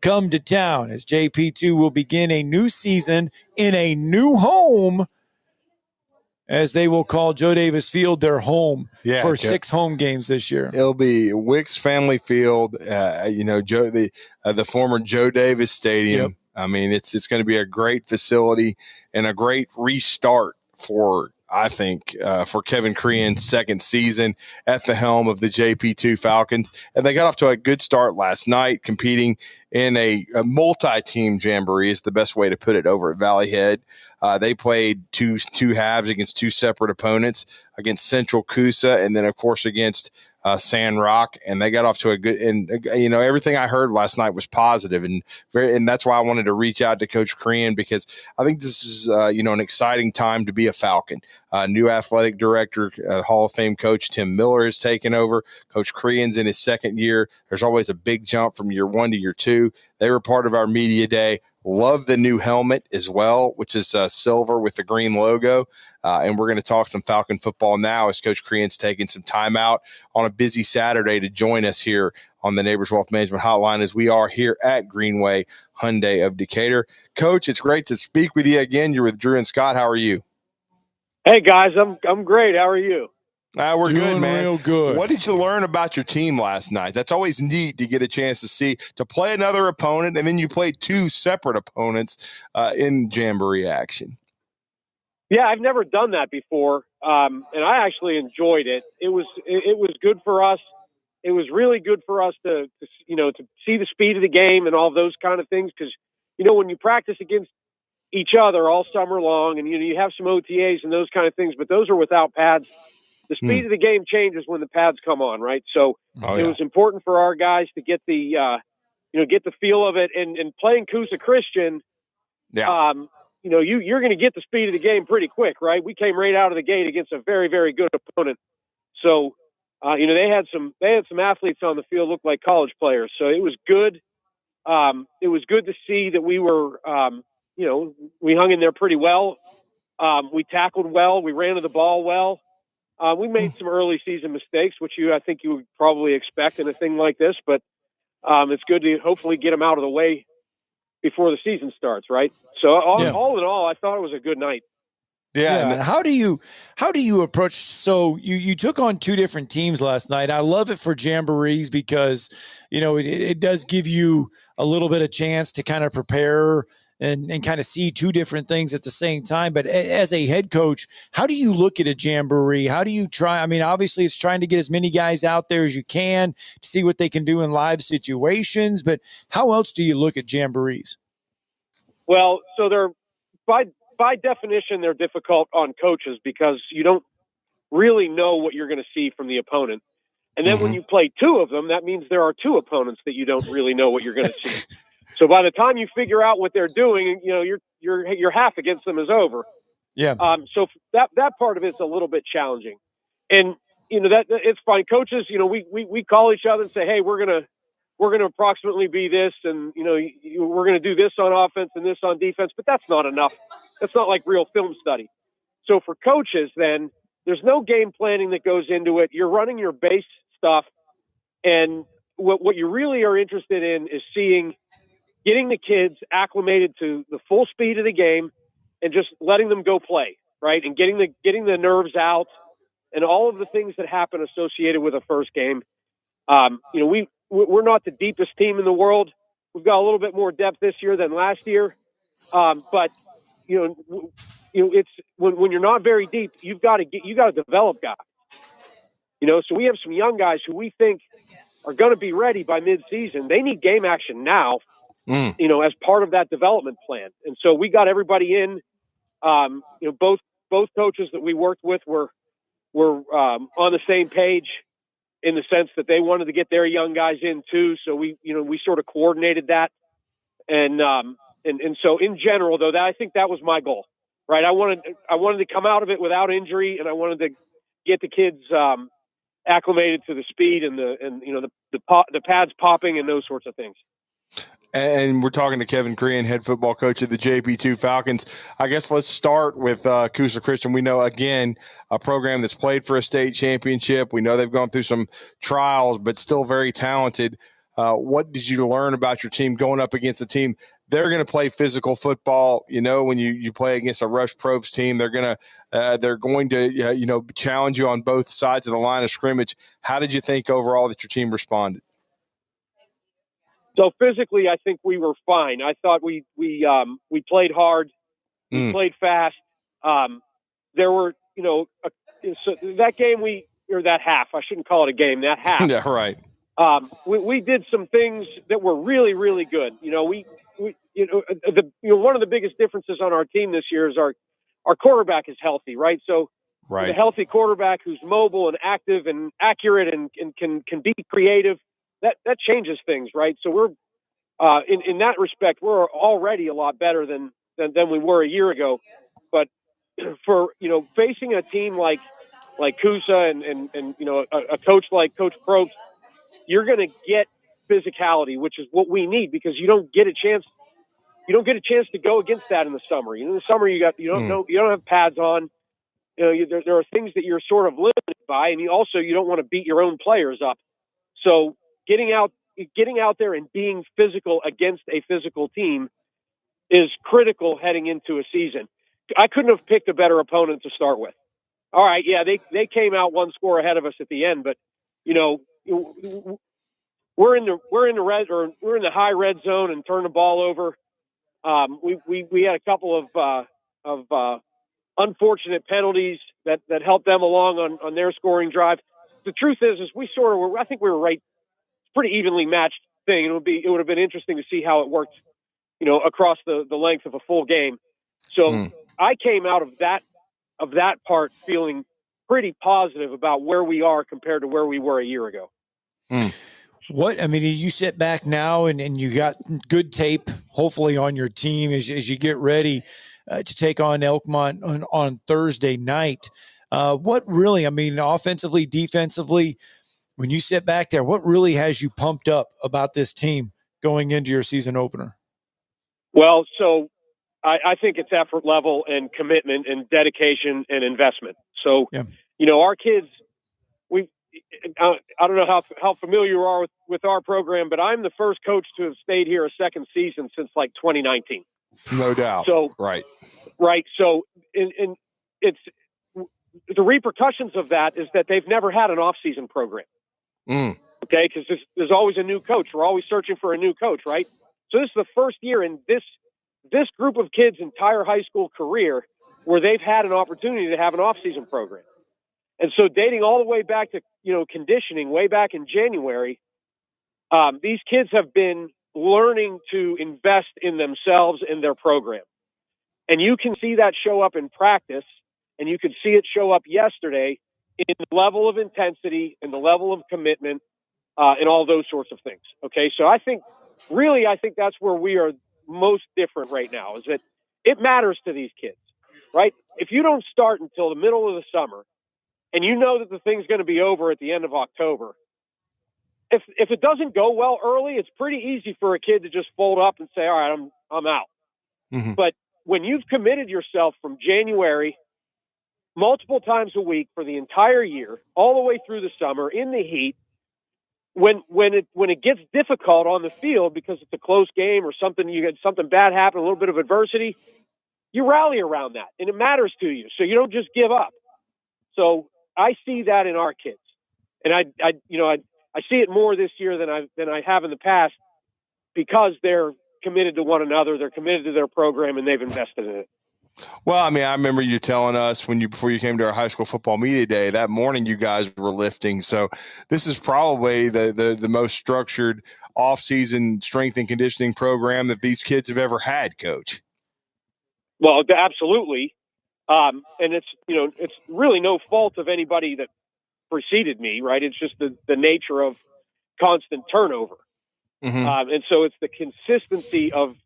[SPEAKER 21] come to town as JP2 will begin a new season in a new home, as they will call Joe Davis Field their home for 6 home games this year.
[SPEAKER 23] It'll be Wicks Family Field, Joe, the former Joe Davis Stadium.
[SPEAKER 21] Yep.
[SPEAKER 23] I mean, it's going to be a great facility and a great restart for Kevin Creehan's second season at the helm of the JP2 Falcons. And they got off to a good start last night, competing in a multi-team jamboree is the best way to put it over at Valley Head. They played two halves against two separate opponents, against Central Coosa and then, of course, against San Rock, and they got off to a good. And everything I heard last night was positive, and that's why I wanted to reach out to Coach Creehan, because I think this is an exciting time to be a Falcon. New athletic director, Hall of Fame coach Tim Miller has taken over. Coach Creehan's in his second year. There's always a big jump from year 1 to year 2. They were part of our media day. Love the new helmet as well, which is silver with the green logo. And we're going to talk some Falcon football now as Coach Creehan's taking some time out on a busy Saturday to join us here on the Neighbors Wealth Management Hotline as we are here at Greenway Hyundai of Decatur. Coach, it's great to speak with you again. You're with Drew and Scott. How are you?
[SPEAKER 30] Hey, guys. I'm great. How are you?
[SPEAKER 23] We're
[SPEAKER 21] Doing
[SPEAKER 23] good, man.
[SPEAKER 21] Real good.
[SPEAKER 23] What did you learn about your team last night? That's always neat to get a chance to play another opponent, and then you play 2 separate opponents in jamboree action.
[SPEAKER 30] Yeah, I've never done that before, and I actually enjoyed it. It was good for us. It was really good for us to see the speed of the game and all those kind of things, because when you practice against each other all summer long, and you have some OTAs and those kind of things, but those are without pads. The speed of the game changes when the pads come on, right? So it was important for our guys to get the feel of it, and playing Coosa Christian. Yeah. You're going to get the speed of the game pretty quick, right? We came right out of the gate against a very, very good opponent. So, they had some athletes on the field look like college players. So it was good. It was good to see that we were, we hung in there pretty well. We tackled well. We ran to the ball well. We made some early season mistakes, which I think you would probably expect in a thing like this, but it's good to hopefully get them out of the way before the season starts, right? So all in all, I thought it was a good night.
[SPEAKER 21] Yeah. And how do you approach? So you took on 2 different teams last night. I love it for jamborees because it does give you a little bit of chance to kind of prepare and kind of see two different things at the same time. But as a head coach, how do you look at a jamboree? How do you try? I mean, obviously it's trying to get as many guys out there as you can to see what they can do in live situations. But how else do you look at jamborees?
[SPEAKER 30] Well, so they're by definition, they're difficult on coaches because you don't really know what you're going to see from the opponent. And then when you play two of them, that means there are two opponents that you don't really know what you're going to see. So by the time you figure out what they're doing, your half against them is over.
[SPEAKER 21] Yeah.
[SPEAKER 30] So that part of it's a little bit challenging, and that it's fine. Coaches, we call each other and say, hey, we're gonna approximately be this, and we're gonna do this on offense and this on defense, but that's not enough. That's not like real film study. So for coaches, then there's no game planning that goes into it. You're running your base stuff, and what you really are interested in is getting the kids acclimated to the full speed of the game and just letting them go play, right? And getting the nerves out and all of the things that happen associated with a first game. We're not the deepest team in the world. We've got a little bit more depth this year than last year. But it's when you're not very deep, you got to develop guys. So we have some young guys who we think are going to be ready by mid-season. They need game action now, as part of that development plan. And so we got everybody in. Both coaches that we worked with were on the same page in the sense that they wanted to get their young guys in too. So we sort of coordinated that. And so in general, though, I think that was my goal, right? I wanted to come out of it without injury, and I wanted to get the kids acclimated to the speed and the pads popping and those sorts of things.
[SPEAKER 23] And we're talking to Kevin Creehan, head football coach of the JP2 Falcons. I guess let's start with Coosa Christian. We know, again, a program that's played for a state championship. We know they've gone through some trials, but still very talented. What did you learn about your team going up against a team? They're going to play physical football. When you play against a Rush Probst team, they're going to challenge you on both sides of the line of scrimmage. How did you think overall that your team responded?
[SPEAKER 30] So physically, I think we were fine. I thought we played hard, we played fast. There were, so that game that half. I shouldn't call it a game. That half.
[SPEAKER 23] Yeah, right.
[SPEAKER 30] We did some things that were really, really good. One of the biggest differences on our team this year is our quarterback is healthy, right? So a healthy quarterback who's mobile and active and accurate and can be creative. That changes things, right? So we're in that respect, we're already a lot better than we were a year ago. But for facing a team like Coosa and a coach like Coach Probst, you're going to get physicality, which is what we need because you don't get a chance to go against that in the summer. In the summer you don't have pads on. There are things that you're sort of limited by, and you don't want to beat your own players up. So getting out there and being physical against a physical team is critical heading into a season. I couldn't have picked a better opponent to start with. All right, yeah, they came out one score ahead of us at the end, but we're in the high red zone and turn the ball over. We had a couple of unfortunate penalties that helped them along on their scoring drive. The truth is we sort of were. I think we were right. Pretty evenly matched thing. It would have been interesting to see how it worked, across the length of a full game. So I came out of that part feeling pretty positive about where we are compared to where we were a year ago.
[SPEAKER 21] You sit back now and you got good tape, hopefully on your team as you get ready to take on Elkmont on Thursday night. What really, offensively, defensively, when you sit back there, what really has you pumped up about this team going into your season opener?
[SPEAKER 30] Well, so I think it's effort level and commitment and dedication and investment. So, our kids, I don't know how familiar you are with our program, but I'm the first coach to have stayed here a second season since 2019.
[SPEAKER 23] No doubt.
[SPEAKER 30] So,
[SPEAKER 23] right.
[SPEAKER 30] So, and it's the repercussions of that is that they've never had an off-season program. Okay, because there's always a new coach. We're always searching for a new coach, right? So this is the first year in this this group of kids' entire high school career where they've had an opportunity to have an off-season program. And so dating all the way back to, conditioning way back in January, these kids have been learning to invest in themselves and their program. And you can see that show up in practice, and you could see it show up yesterday in the level of intensity and the level of commitment and all those sorts of things. Okay, so I think that's where we are most different right now, is that it matters to these kids, right? If you don't start until the middle of the summer and you know that the thing's going to be over at the end of October, if it doesn't go well early, it's pretty easy for a kid to just fold up and say, all right, I'm out.
[SPEAKER 23] Mm-hmm.
[SPEAKER 30] But when you've committed yourself from January multiple times a week for the entire year, all the way through the summer in the heat, when it gets difficult on the field because it's a close game or something, you get something bad happen, a little bit of adversity, you rally around that and it matters to you. So you don't just give up. So I see that in our kids, and I see it more this year than I have in the past, because they're committed to one another, they're committed to their program, and they've invested in it.
[SPEAKER 23] Well, I mean, I remember you telling us before you came to our high school football media day that morning you guys were lifting. So this is probably the most structured off-season strength and conditioning program that these kids have ever had, Coach.
[SPEAKER 30] Well, absolutely. And it's really no fault of anybody that preceded me, right? It's just the nature of constant turnover.
[SPEAKER 23] Mm-hmm.
[SPEAKER 30] And so it's the consistency of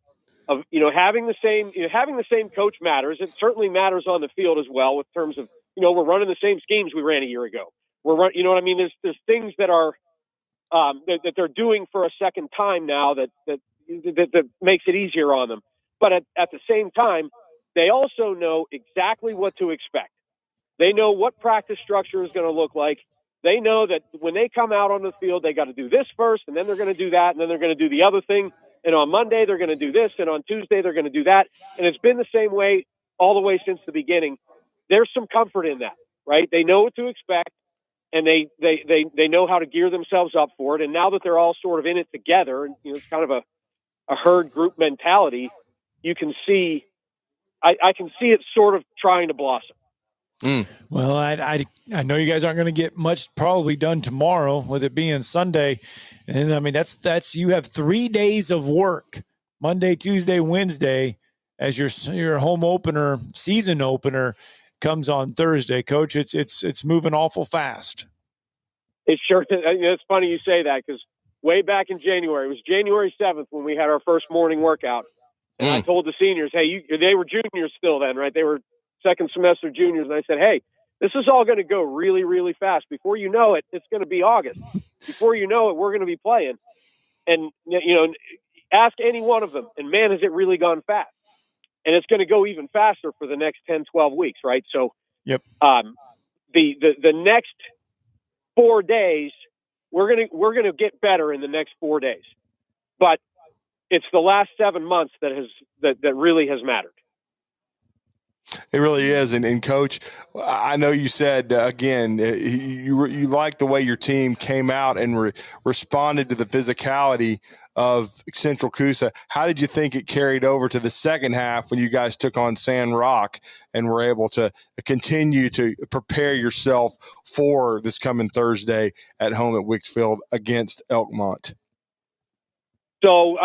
[SPEAKER 30] having the same coach matters. It certainly matters on the field as well, in terms of, we're running the same schemes we ran a year ago. You know what I mean? There's things that are that they're doing for a second time now that makes it easier on them. But at the same time, they also know exactly what to expect. They know what practice structure is going to look like. They know that when they come out on the field, they got to do this first, and then they're going to do that, and then they're going to do the other thing. And on Monday, they're going to do this, and on Tuesday, they're going to do that. And it's been the same way all the way since the beginning. There's some comfort in that, right? They know what to expect, and they know how to gear themselves up for it. And now that they're all sort of in it together, and it's kind of a herd group mentality, you can see, I can see it sort of trying to blossom.
[SPEAKER 23] Mm.
[SPEAKER 21] Well, I know you guys aren't going to get much probably done tomorrow, with it being Sunday. And I mean, that's you have 3 days of work, Monday, Tuesday, Wednesday, as your home opener, season opener comes on Thursday. Coach, it's moving awful fast.
[SPEAKER 30] It sure, it's funny you say that, because way back in January, it was January 7th when we had our first morning workout. And I told the seniors, hey, they were juniors still then, right? They were second semester juniors. And I said, hey, this is all going to go really, really fast. Before you know it, it's going to be August. Before you know it, we're going to be playing. And, ask any one of them. And man, has it really gone fast. And it's going to go even faster for the next 10, 12 weeks, right? So
[SPEAKER 21] yep.
[SPEAKER 30] The next 4 days, we're going to get better in the next 4 days. But it's the last 7 months that really has mattered.
[SPEAKER 23] It really is. And Coach, I know you said, again, you like the way your team came out and responded to the physicality of Central Coosa. How did you think it carried over to the second half when you guys took on Sand Rock and were able to continue to prepare yourself for this coming Thursday at home at Wicksfield against Elkmont?
[SPEAKER 30] So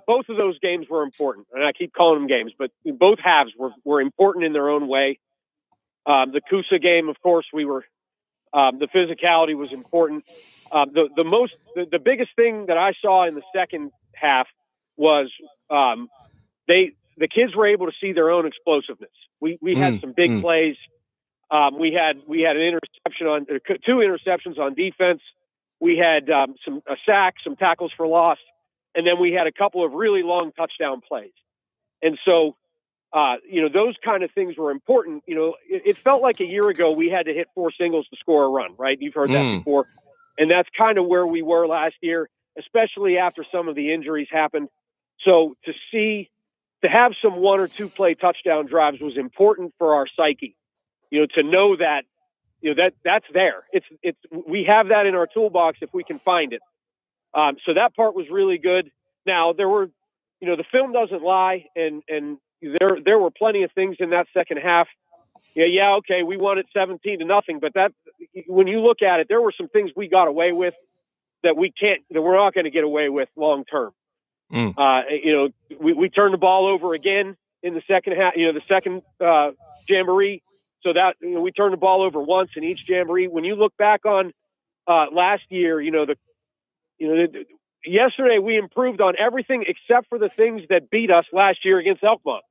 [SPEAKER 30] both of those games were important, and I keep calling them games, but both halves were important in their own way. The Coosa game, of course, the physicality was important. The biggest thing that I saw in the second half was the kids were able to see their own explosiveness. We had some big plays. We had an interception two interceptions on defense. We had a sack, some tackles for loss, and then we had a couple of really long touchdown plays. And so, those kind of things were important. It felt like a year ago we had to hit 4 singles to score a run, right? You've heard that before. And that's kind of where we were last year, especially after some of the injuries happened. So to have some 1 or 2 play touchdown drives was important for our psyche, to know that, that's there. We have that in our toolbox if we can find it. So that part was really good. Now there were the film doesn't lie, and there were plenty of things in that second half. Yeah, okay, we won it 17-0, but that when you look at it, there were some things we got away with that we're not going to get away with long term. We turned the ball over again in the second half. The second jamboree, so that we turned the ball over once in each jamboree. When you look back on last year, yesterday we improved on everything except for the things that beat us last year against Elkmont.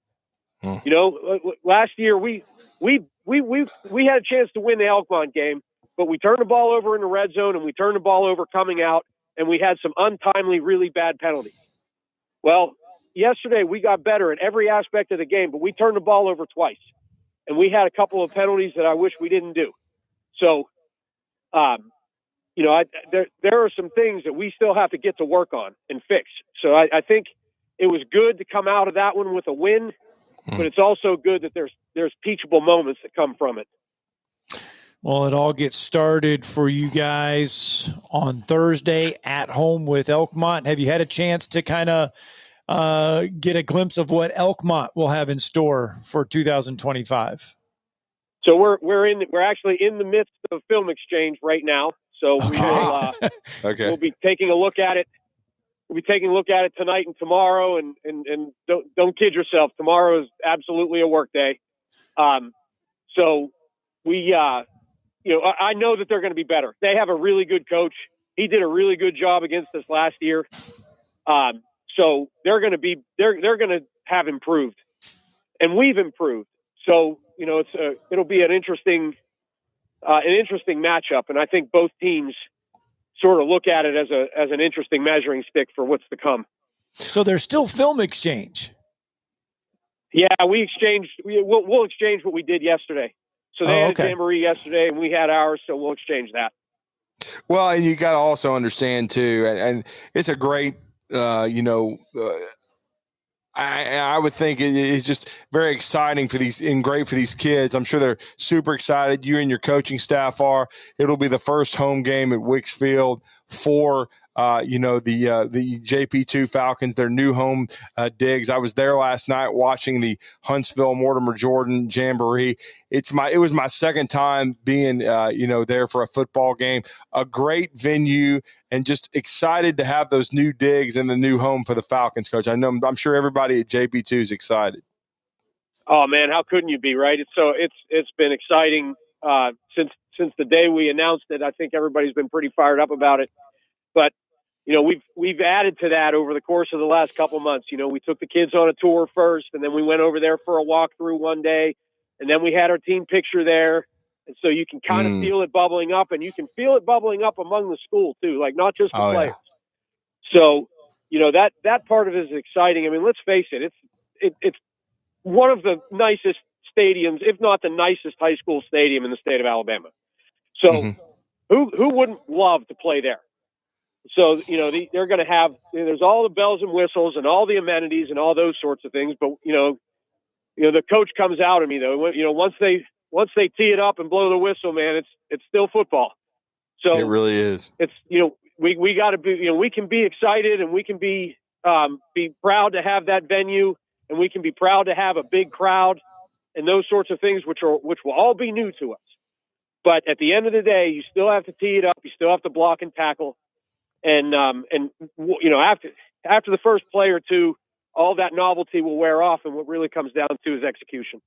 [SPEAKER 30] Last year we had a chance to win the Elkmont game, but we turned the ball over in the red zone and we turned the ball over coming out, and we had some untimely, really bad penalties. Well, yesterday we got better in every aspect of the game, but we turned the ball over twice, and we had a couple of penalties that I wish we didn't do. So, there are some things that we still have to get to work on and fix. So I think it was good to come out of that one with a win, but it's also good that there's teachable moments that come from it.
[SPEAKER 21] Well, it all gets started for you guys on Thursday at home with Elkmont. Have you had a chance to kind of get a glimpse of what Elkmont will have in store for 2025?
[SPEAKER 30] So we're actually in the midst of film exchange right now. So we'll be taking a look at it. We'll be taking a look at it tonight and tomorrow, and don't kid yourself. Tomorrow is absolutely a work day. So we, I know that they're going to be better. They have a really good coach. He did a really good job against us last year. So they're going to have improved, and we've improved. So it'll be an interesting matchup, and I think both teams sort of look at it as an interesting measuring stick for what's to come.
[SPEAKER 21] So there's still film exchange.
[SPEAKER 30] Yeah, we'll exchange what we did yesterday. So they had a jamboree yesterday, and we had ours, so we'll exchange that.
[SPEAKER 23] Well, and you got to also understand too, and it's a great, I would think it's just very exciting for these and great for these kids. I'm sure they're super excited. You and your coaching staff are. It'll be the first home game at Wicks Field for the JP2 Falcons, their new home digs. I was there last night watching the Huntsville Mortimer Jordan Jamboree. It was my second time being there for a football game. A great venue, and just excited to have those new digs and the new home for the Falcons, Coach. I'm sure everybody at JP2 is excited.
[SPEAKER 30] Oh man, how couldn't you be, right? It's been exciting since the day we announced it. I think everybody's been pretty fired up about it. But we've added to that over the course of the last couple months. We took the kids on a tour first, and then we went over there for a walkthrough one day, and then we had our team picture there. And so you can kind of feel it bubbling up, and you can feel it bubbling up among the school too, like not just the players. Yeah. So, that part of it is exciting. I mean, let's face it, it's one of the nicest stadiums, if not the nicest high school stadium in the state of Alabama. So who wouldn't love to play there? So, they're going to have, there's all the bells and whistles and all the amenities and all those sorts of things. But, the coach comes out of me though. Once they tee it up and blow the whistle, man, it's still football. So
[SPEAKER 23] it really is.
[SPEAKER 30] It's, we got to be, we can be excited, and we can be proud to have that venue, and we can be proud to have a big crowd and those sorts of things, which will all be new to us. But at the end of the day, you still have to tee it up. You still have to block and tackle. And after the first play or two, all that novelty will wear off, and what really comes down to is execution.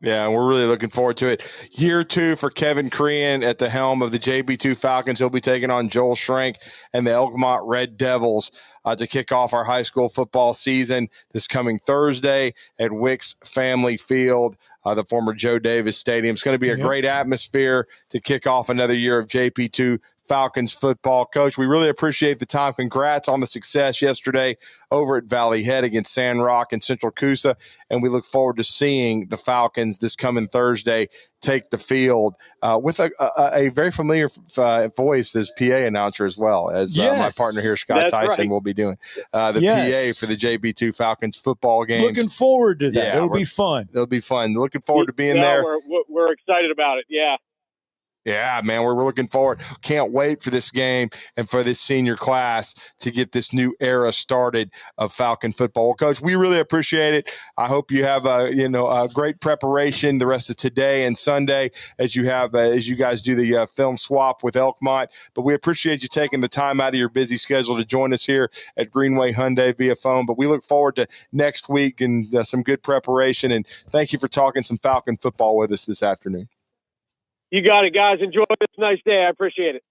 [SPEAKER 23] Yeah, and we're really looking forward to it. Year 2 for Kevin Creehan at the helm of the JB2 Falcons. He'll be taking on Joel Schrank and the Elkmont Red Devils to kick off our high school football season this coming Thursday at Wicks Family Field, the former Joe Davis Stadium. It's going to be a great atmosphere to kick off another year of JP2 Falcons football. Coach, we really appreciate the time. Congrats on the success yesterday over at Valley Head against Sandrock and Central Coosa, and we look forward to seeing the Falcons this coming Thursday take the field with a very familiar voice as PA announcer as well, as my partner here, Scott Tyson, will be doing the PA for the JB2 Falcons football games.
[SPEAKER 21] Looking forward to that. It'll be fun.
[SPEAKER 23] It'll be fun. Looking forward to being there.
[SPEAKER 30] We're excited about it. Yeah.
[SPEAKER 23] Yeah, man, we're looking forward. Can't wait for this game and for this senior class to get this new era started of Falcon football. Well, Coach, we really appreciate it. I hope you have a great preparation the rest of today and Sunday as you guys do the film swap with Elkmont. But we appreciate you taking the time out of your busy schedule to join us here at Greenway Hyundai via phone. But we look forward to next week and some good preparation. And thank you for talking some Falcon football with us this afternoon.
[SPEAKER 30] You got it, guys. Enjoy this nice day. I appreciate it.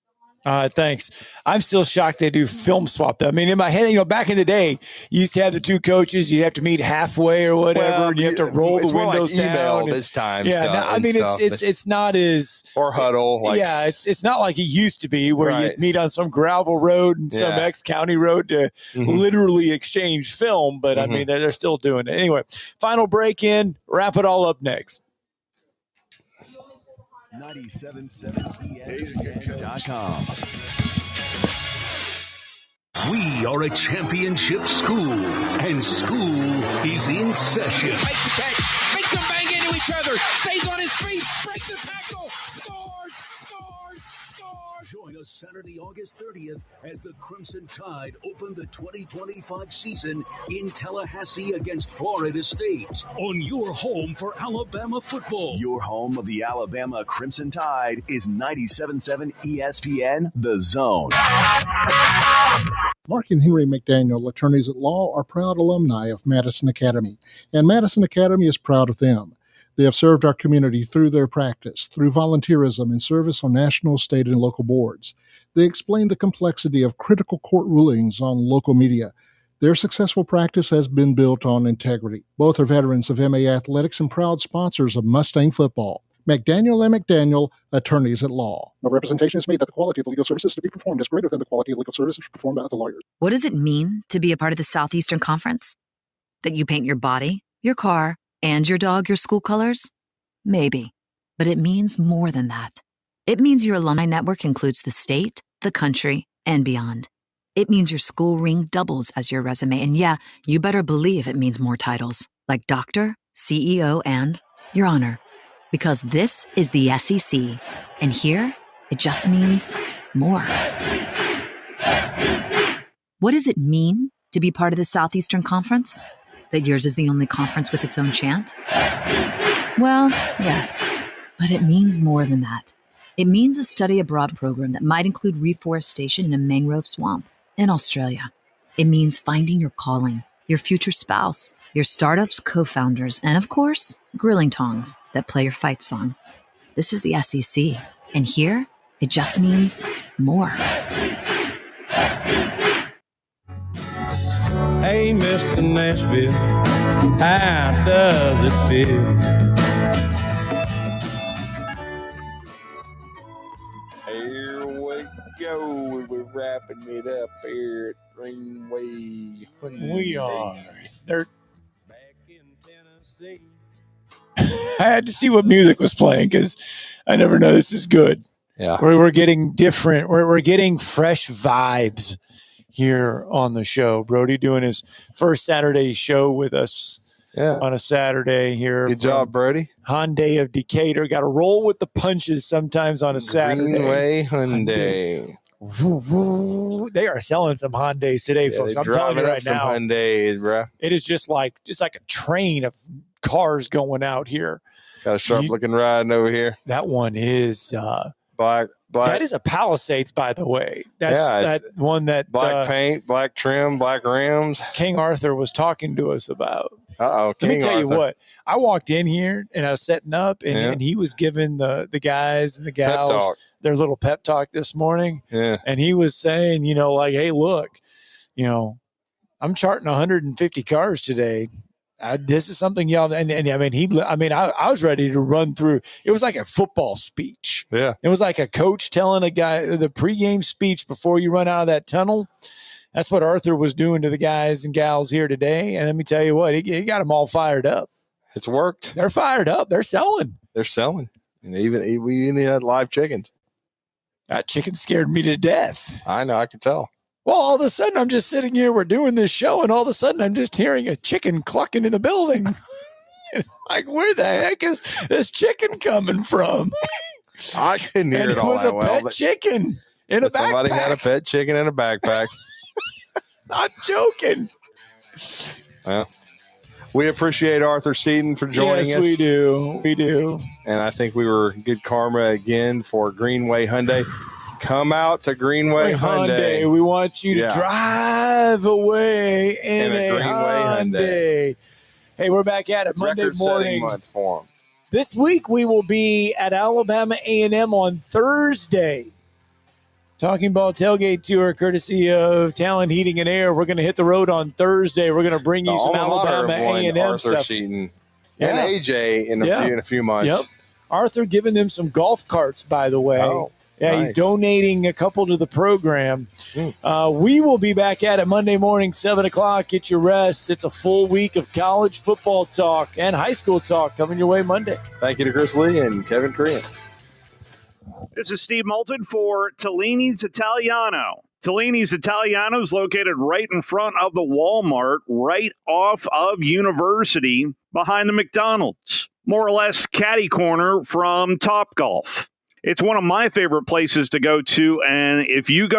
[SPEAKER 21] Thanks. I'm still shocked they do film swap, though. I mean, in my head, back in the day, you used to have the two coaches. You have to meet halfway or whatever, and you have to roll the windows
[SPEAKER 23] like email
[SPEAKER 21] down.
[SPEAKER 23] This time.
[SPEAKER 21] Yeah, it's not as
[SPEAKER 23] or huddle.
[SPEAKER 21] It's not like it used to be where you'd meet on some gravel road and some ex-county road to literally exchange film. But I mean, they're still doing it anyway. Final break in. Wrap it all up next.
[SPEAKER 4] 977ESPN.com.
[SPEAKER 2] We are a championship school, and school is in session.
[SPEAKER 11] Makes the catch, makes them bang into each other, stays on his feet, breaks the tackle, scores.
[SPEAKER 2] Join us Saturday, August 30th as the Crimson Tide open the 2025 season in Tallahassee against Florida State on your home for Alabama football.
[SPEAKER 4] Your home of the Alabama Crimson Tide is 97.7 ESPN, The Zone.
[SPEAKER 5] Mark and Henry McDaniel, attorneys at law, are proud alumni of Madison Academy, and Madison Academy is proud of them. They have served our community through their practice, through volunteerism and service on national, state, and local boards. They explain the complexity of critical court rulings on local media. Their successful practice has been built on integrity. Both are veterans of MA Athletics and proud sponsors of Mustang football. McDaniel and McDaniel, attorneys at law. No representation is made that the quality of the legal services to be performed is greater than the quality of legal services performed by other lawyers.
[SPEAKER 8] What does it mean to be a part of the Southeastern Conference? That you paint your body, your car, and your dog your school colors? Maybe. But it means more than that. It means your alumni network includes the state, the country, and beyond. It means your school ring doubles as your resume. And yeah, you better believe it means more titles, like doctor, CEO, and your honor. Because this is the SEC. And here, it just means more. What does it mean to be part of the Southeastern Conference? That yours is the only conference with its own chant? Well, yes, but it means more than that. It means a study abroad program that might include reforestation in a mangrove swamp in Australia. It means finding your calling, your future spouse, your startup's co-founders, and of course, grilling tongs that play your fight song. This is the SEC, and here, it just means more.
[SPEAKER 7] Hey, Mr. Nashville, how does it feel?
[SPEAKER 23] Here we go. We're wrapping it up here at Greenway.
[SPEAKER 21] We are. They're back in Tennessee. I had to see what music was playing because I never know this is good.
[SPEAKER 23] Yeah,
[SPEAKER 21] we're getting different. We're getting fresh vibes here on the show. Brody doing his first Saturday show with us on a Saturday here.
[SPEAKER 23] Good job, Brody.
[SPEAKER 21] Hyundai of Decatur. Got to roll with the punches sometimes on a Saturday.
[SPEAKER 23] Greenway Hyundai.
[SPEAKER 21] They are selling some Hyundais today, folks. I'm telling you right now.
[SPEAKER 23] Hyundais, bro.
[SPEAKER 21] It is just like a train of cars going out here.
[SPEAKER 23] Got a sharp looking ride over here.
[SPEAKER 21] That one is
[SPEAKER 23] black.
[SPEAKER 21] That is a Palisades, by the way. That's that one that
[SPEAKER 23] black paint, black trim, black rims.
[SPEAKER 21] King Arthur was talking to us about.
[SPEAKER 23] Let
[SPEAKER 21] me tell you what. I walked in here and I was setting up, and he was giving the guys and the gals their little pep talk this morning.
[SPEAKER 23] Yeah,
[SPEAKER 21] and he was saying, hey, look, I'm charting 150 cars today. This is something y'all, and I was ready to run through. It was like a football speech.
[SPEAKER 23] Yeah.
[SPEAKER 21] It was like a coach telling a guy the pregame speech before you run out of that tunnel. That's what Arthur was doing to the guys and gals here today. And let me tell you what, he got them all fired up.
[SPEAKER 23] It's worked.
[SPEAKER 21] They're fired up. They're selling.
[SPEAKER 23] And we even had live chickens.
[SPEAKER 21] That chicken scared me to death.
[SPEAKER 23] I know. I could tell.
[SPEAKER 21] Well, all of a sudden, I'm just sitting here, we're doing this show, and all of a sudden, I'm just hearing a chicken clucking in the building. Like, where the heck is this chicken coming from?
[SPEAKER 23] I couldn't hear it all that well.
[SPEAKER 21] It was a pet chicken in a backpack.
[SPEAKER 23] Somebody had a pet chicken in a backpack.
[SPEAKER 21] Not joking.
[SPEAKER 23] Well, we appreciate Arthur Seaton for joining us.
[SPEAKER 21] Yes, we do. We do.
[SPEAKER 23] And I think we were good karma again for Greenway Hyundai. Come out to Greenway Hyundai.
[SPEAKER 21] We want you to drive away in a Greenway Hyundai. Hey, we're back at it Monday morning.
[SPEAKER 23] Month for them.
[SPEAKER 21] This week we will be at Alabama A&M on Thursday. Talking Ball Tailgate Tour, courtesy of Talent Heating and Air. We're going to hit the road on Thursday. We're going to bring you some Alabama A&M
[SPEAKER 23] Arthur
[SPEAKER 21] stuff.
[SPEAKER 23] Seaton and AJ in a few months.
[SPEAKER 21] Yep. Arthur giving them some golf carts, by the way.
[SPEAKER 23] Oh,
[SPEAKER 21] yeah,
[SPEAKER 23] nice.
[SPEAKER 21] He's donating a couple to the program. We will be back at it Monday morning, 7 o'clock. Get your rest. It's a full week of college football talk and high school talk coming your way Monday.
[SPEAKER 23] Thank you to Chris Lee and Kevin Creehan.
[SPEAKER 1] This is Steve Moulton for Tellini's Italiano. Tellini's Italiano is located right in front of the Walmart, right off of University, behind the McDonald's. More or less catty corner from Topgolf. It's one of my favorite places to go to, and if you go